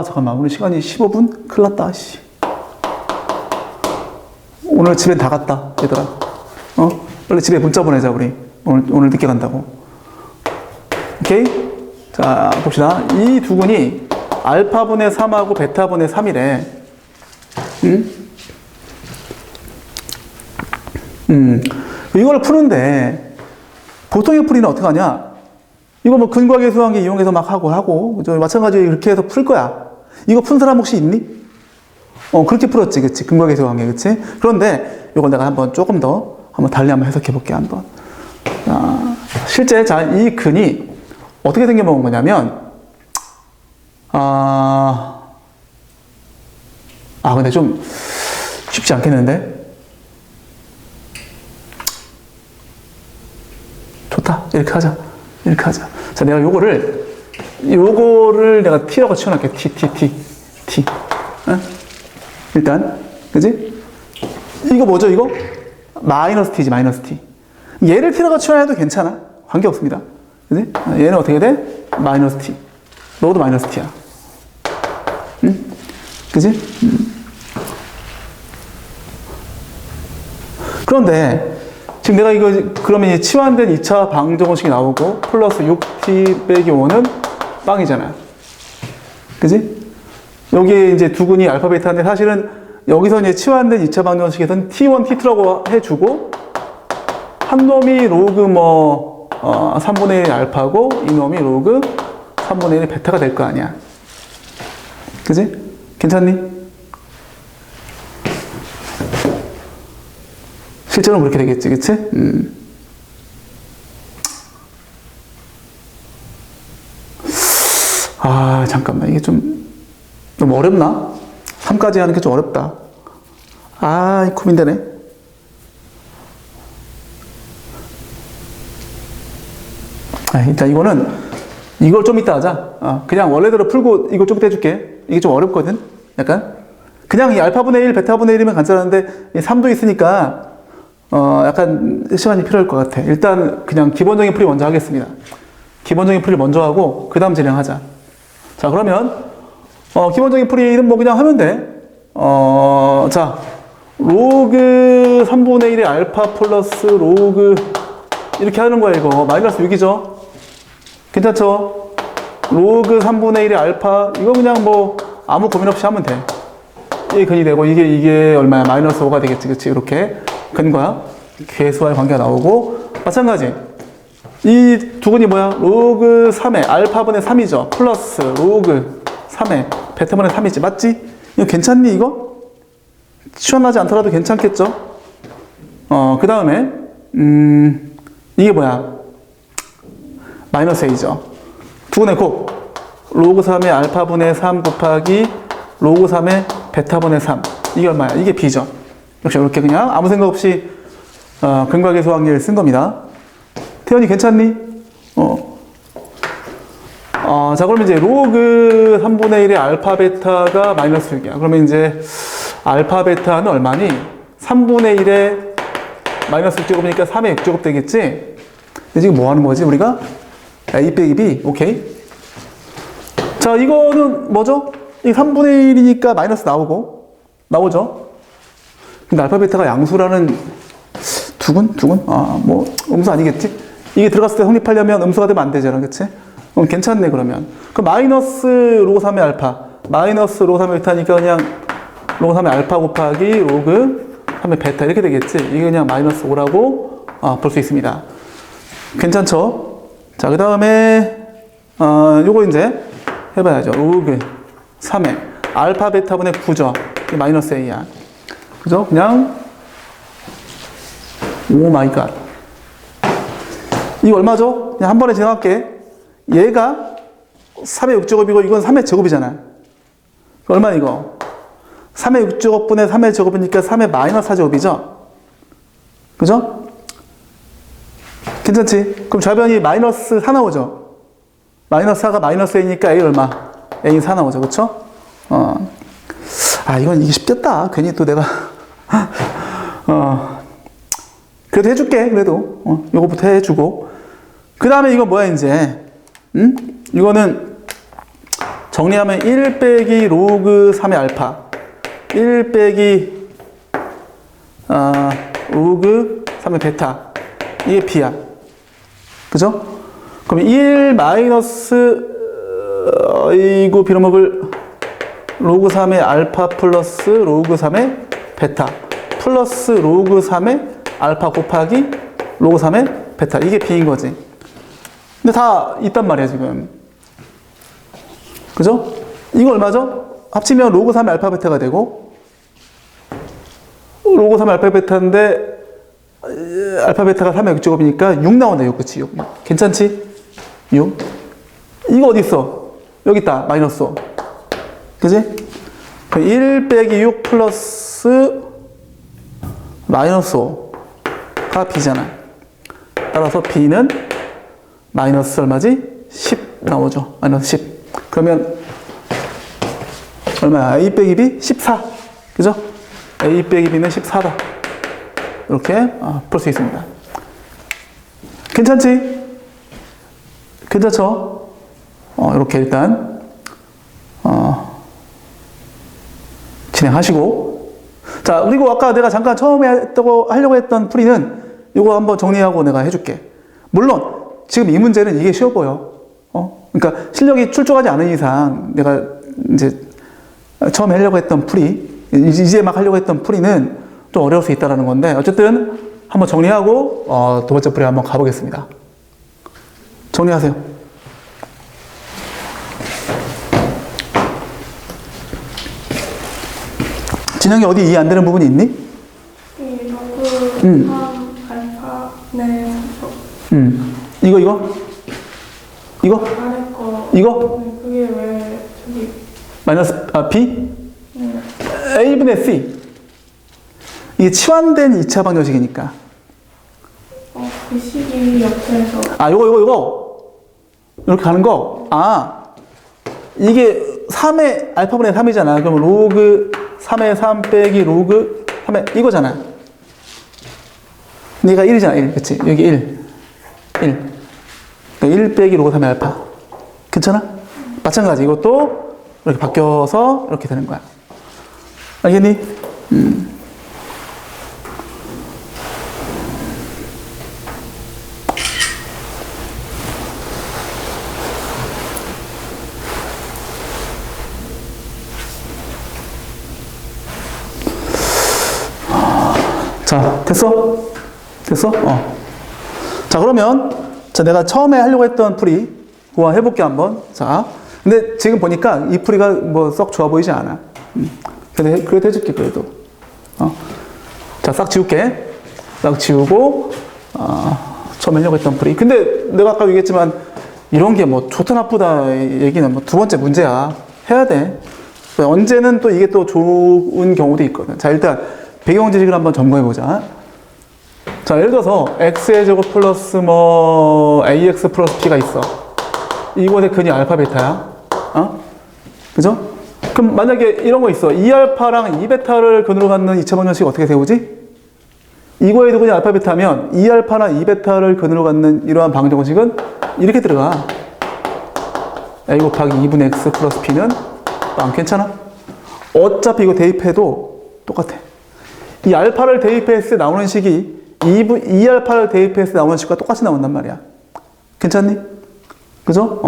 잠깐만. 오늘 시간이 15분? 큰일 났다, 씨. 오늘 집에 다 갔다, 얘들아. 빨리 집에 문자 보내자, 우리. 오늘 늦게 간다고. 오케이? 자, 봅시다. 이 두근이 알파분의 3하고 베타분의 3이래. 이걸 푸는데, 보통의 풀이는 어떻게 하냐? 이거 뭐 근과계수항계 이용해서 막 하고, 마찬가지로 이렇게 해서 풀 거야. 이거 푼 사람 혹시 있니? 그렇게 풀었지, 그치? 근과계수항계, 그치? 그런데, 이걸 내가 조금 더, 달리 한번 해석해 볼게, 한번. 실제, 자, 이 근이 어떻게 생겨먹은 거냐면, 근데 좀 쉽지 않겠는데? 좋다. 이렇게 하자. 자, 내가 요거를 내가 t라고 치워놓을게. t. 일단, 그지? 이거 뭐죠, 이거? 마이너스 t지, 마이너스 t. 얘를 t라고 치워놔도 괜찮아. 관계없습니다. 그지? 얘는 어떻게 돼? 마이너스 t. 너도 마이너스 t야. 응? 그지? 그런데, 지금 내가 이거, 그러면 이 치환된 2차 방정식이 나오고, 플러스 6t 빼기 5는 빵이잖아요. 그지? 여기에 이제 두근이 알파, 베타인데 사실은 여기서 이제 치환된 2차 방정식에서는 t1, t2라고 해주고, 한 놈이 로그 3분의 1 알파고, 이 놈이 로그 3분의 1 베타가 될 거 아니야. 그지? 괜찮니? 실제로는 그렇게 되겠지, 그치? 잠깐만. 이게 좀 어렵나? 3까지 하는 게 좀 어렵다. 고민되네. 일단 이걸 좀 이따 하자. 그냥 원래대로 풀고 이거 좀 이따 해줄게. 이게 좀 어렵거든? 약간? 그냥 이 알파분의 1, 베타분의 1이면 간단한데 이 3도 있으니까 약간 시간이 필요할 것 같아. 일단 그냥 기본적인 풀이 먼저 하겠습니다. 기본적인 풀이 먼저 하고 그 다음 진행하자. 자, 그러면 기본적인 풀이는 뭐 그냥 하면 돼. 자, 로그 3분의 1의 알파 플러스 로그 이렇게 하는 거야. 이거 마이너스 6이죠. 괜찮죠? 로그 3분의 1의 알파 이거 그냥 뭐 아무 고민 없이 하면 돼. 이게 근이 되고 이게 얼마야? 마이너스 5가 되겠지. 그치? 이렇게 근과 계수와의 관계가 나오고 마찬가지 이 두 근이 뭐야? 로그 3의 알파분의 3이죠. 플러스 로그 3의 베타분의 3이지. 맞지? 이거 괜찮니 이거? 시원하지 않더라도 괜찮겠죠? 그 다음에 이게 뭐야? 마이너스 a죠. 두 근의 곱 로그 3의 알파분의 3 곱하기 로그 3의 베타분의 3 이게 얼마야? 이게 b죠. 역시 이렇게 그냥 아무 생각 없이 근과 계수 관계를 쓴 겁니다. 태연이 괜찮니? 자, 그러면 이제 로그 3분의 1의 알파 베타가 마이너스 6이야. 그러면 이제 알파 베타는 얼마니? 3분의 1의 마이너스 6제곱이니까 3의 6제곱 되겠지? 근데 지금 뭐 하는 거지, 우리가? a 빼기 b. 오케이. 자, 이거는 뭐죠? 이 3분의 1이니까 마이너스 나오죠? 근데 알파 베타가 양수라는 두근? 뭐, 음수 아니겠지? 이게 들어갔을 때 성립하려면 음수가 되면 안 되잖아, 그치? 괜찮네, 그러면. 그 마이너스 로그 3의 알파, 마이너스 로그 3의 베타니까 그냥 로그 3의 알파 곱하기 로그 3의 베타 이렇게 되겠지? 이게 그냥 마이너스 5라고 볼 수 있습니다. 괜찮죠? 자, 그 다음에, 요거 이제 해봐야죠. 로그 3의 알파 베타분의 9죠. 이게 마이너스 a야. 그죠? 그냥, 오 마이 갓. 이거 얼마죠? 그냥 한 번에 진행할게. 얘가 3의 6제곱이고 이건 3의 제곱이잖아. 얼마 이거? 3의 6제곱분의 3의 제곱이니까 3의 마이너스 4제곱이죠? 그죠? 괜찮지? 그럼 좌변이 마이너스 4 나오죠? 마이너스 4가 마이너스 a니까 a 얼마? a 4 나오죠. 그쵸? 이건 이게 쉽겠다. 괜히 또 내가 그래도 해줄게. 그래도 요거부터 해주고 그 다음에 이거 뭐야 이제 이거는 정리하면 1 빼기 로그 3의 알파 1 빼기 로그 3의 베타 이게 b야. 그죠? 그럼 1 마이너스 이거 빌어먹을 로그 3의 알파 플러스 로그 3의 베타 플러스 로그 3의 알파 곱하기 로그 3의 베타 이게 b인 거지. 근데 다 있단 말이야 지금. 그죠? 이거 얼마죠? 합치면 로그 3의 알파 베타가 되고 로그 3의 알파 베타인데 알파 베타가 3의 6제곱이니까 6 나온다. 6 그치? 6. 괜찮지? 6. 이거 어디 있어? 여기 있다. 마이너스 5. 그지? 1 빼기 6 플러스 마이너스 5가 b잖아. 따라서 b는 마이너스 얼마지? 10 나오죠. 마이너스 10. 그러면 얼마야? a 빼기 b? 14. 그죠? a 빼기 b는 14다. 이렇게 풀 수 있습니다. 괜찮지? 괜찮죠? 이렇게 일단 진행하시고 자, 그리고 아까 내가 잠깐 처음에 하려고 했던 풀이는 이거 한번 정리하고 내가 해줄게. 물론 지금 이 문제는 이게 쉬워 보여. 그러니까 실력이 출중하지 않은 이상 내가 이제 처음에 하려고 했던 풀이 이제 막 하려고 했던 풀이는 좀 어려울 수 있다는 건데 어쨌든 한번 정리하고 두 번째 풀이 한번 가보겠습니다. 정리하세요. 진영이 어디 이해 안 되는 부분이 있니? 이 로그 3 알파 네. 이거? 아래 거. 이거? 네, 그게 왜 저기 마이너스 b? 네. a분의 c. 이게 치환된 2차 방정식이니까. 그 식이 옆에서 요거. 이렇게 가는 거. 이게 3의 알파분의 3이잖아. 그럼 로그 3의 3 빼기 로그 3의 이거잖아. 얘가 1이잖아, 1. 그치? 여기 1. 1. 그러니까 1 빼기 로그 3의 알파. 괜찮아? 마찬가지. 이것도 이렇게 바뀌어서 이렇게 되는 거야. 알겠니? 자, 됐어? 됐어? 자, 그러면, 자, 내가 처음에 하려고 했던 풀이, 그거 해볼게, 한번. 자, 근데 지금 보니까 이 풀이가 뭐 썩 좋아 보이지 않아. 그래도 해줄게, 그래도. 자, 싹 지울게. 싹 지우고, 처음에 하려고 했던 풀이. 근데 내가 아까 얘기했지만, 이런 게 뭐 좋다 나쁘다 얘기는 뭐 두 번째 문제야. 해야 돼. 언제는 또 이게 또 좋은 경우도 있거든. 자, 일단, 배경 지식을 한번 점검해보자. 자, 예를 들어서, x의 제곱 플러스 뭐, ax 플러스 b가 있어. 이곳의 근이 알파, 베타야. 그죠? 그럼 만약에 이런 거 있어. 2알파랑 2베타를 근으로 갖는 이차 방정식 어떻게 세우지? 이거에도 그냥 알파, 베타면 2알파나 2베타를 근으로 갖는 이러한 방정식은 이렇게 들어가. a 곱하기 2분의 x 플러스 b는 빵. 괜찮아? 어차피 이거 대입해도 똑같아. 이 알파를 대입했을 때 나오는 식이 2알파를 대입했을 때 나오는 식과 똑같이 나온단 말이야. 괜찮니? 그죠?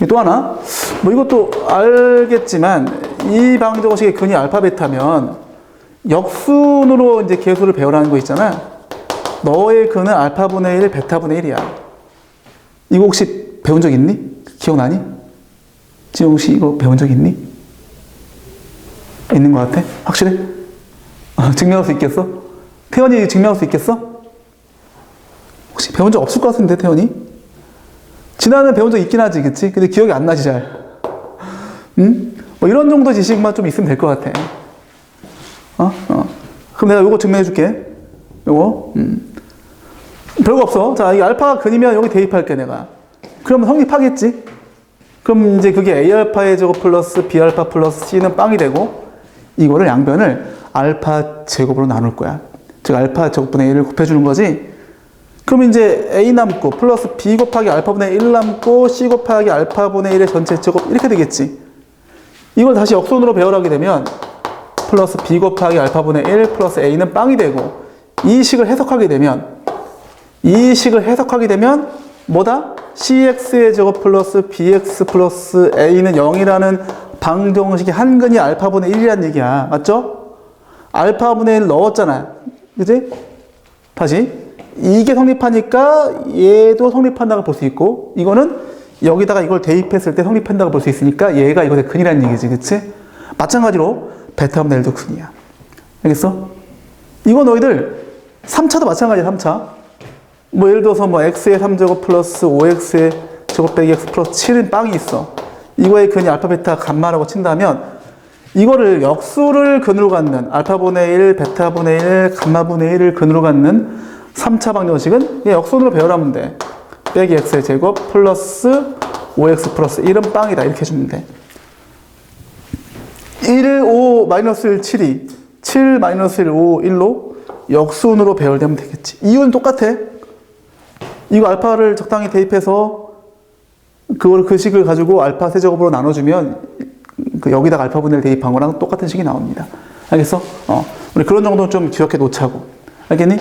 또 하나. 뭐 이것도 알겠지만, 이 방정식의 근이 알파, 베타면, 역순으로 이제 계수를 배우라는 거 있잖아. 너의 근은 알파분의 1, 베타분의 1이야. 이거 혹시 배운 적 있니? 기억나니? 지금 혹시 이거 배운 적 있니? 있는 것 같아? 확실해? 증명할 수 있겠어? 태연이 증명할 수 있겠어? 혹시 배운 적 없을 것 같은데, 태연이? 지난해 배운 적 있긴 하지, 그치? 근데 기억이 안 나지, 잘. 응? 뭐 이런 정도 지식만 좀 있으면 될 것 같아. 그럼 내가 요거 증명해 줄게. 요거. 별거 없어. 자, 이 알파가 근이면 여기 대입할게, 내가. 그러면 성립하겠지? 그럼 이제 그게 A알파의 제곱 플러스 B알파 플러스 C는 빵이 되고, 이거를 양변을 알파 제곱으로 나눌 거야. 즉, 알파 제곱분의 1을 곱해주는 거지. 그럼 이제 A 남고, 플러스 B 곱하기 알파분의 1 남고, C 곱하기 알파분의 1의 전체 제곱, 이렇게 되겠지. 이걸 다시 역순으로 배열하게 되면, 플러스 B 곱하기 알파분의 1 플러스 A는 빵이 되고, 이 식을 해석하게 되면, 뭐다? CX의 제곱 플러스 BX 플러스 A는 0이라는 방정식의 한 근이 알파분의 1이라는 얘기야. 맞죠? 알파분의 1 넣었잖아. 그지? 다시. 이게 성립하니까 얘도 성립한다고 볼 수 있고, 이거는 여기다가 이걸 대입했을 때 성립한다고 볼 수 있으니까 얘가 이것의 근이라는 얘기지. 그치? 마찬가지로 베타분의 1도 근이야. 알겠어? 이거 너희들 3차도 마찬가지야. 3차. 뭐 예를 들어서 뭐 x의 3제곱 플러스 5x의 제곱 빼기 x 플러스 7은 빵이 있어. 이거의 근이 알파, 베타, 감마라고 친다면 이거를 역수를 근으로 갖는 알파분의 1, 베타분의 1, 감마분의 1을 근으로 갖는 3차 방정식은 역순으로 배열하면 돼. 빼기 x의 제곱 플러스 5x 플러스 1은 빵이다. 이렇게 해주면 돼. 1, 5, 마이너스 1, 7이 7, 마이너스 1, 5, 1로 역순으로 배열되면 되겠지. 이유는 똑같아. 이거 알파를 적당히 대입해서 그 식을 가지고 알파 세제곱으로 나눠주면 여기다가 알파분의 1 대입한 거랑 똑같은 식이 나옵니다. 알겠어? 우리 그런 정도는 좀 기억해 놓자고. 알겠니?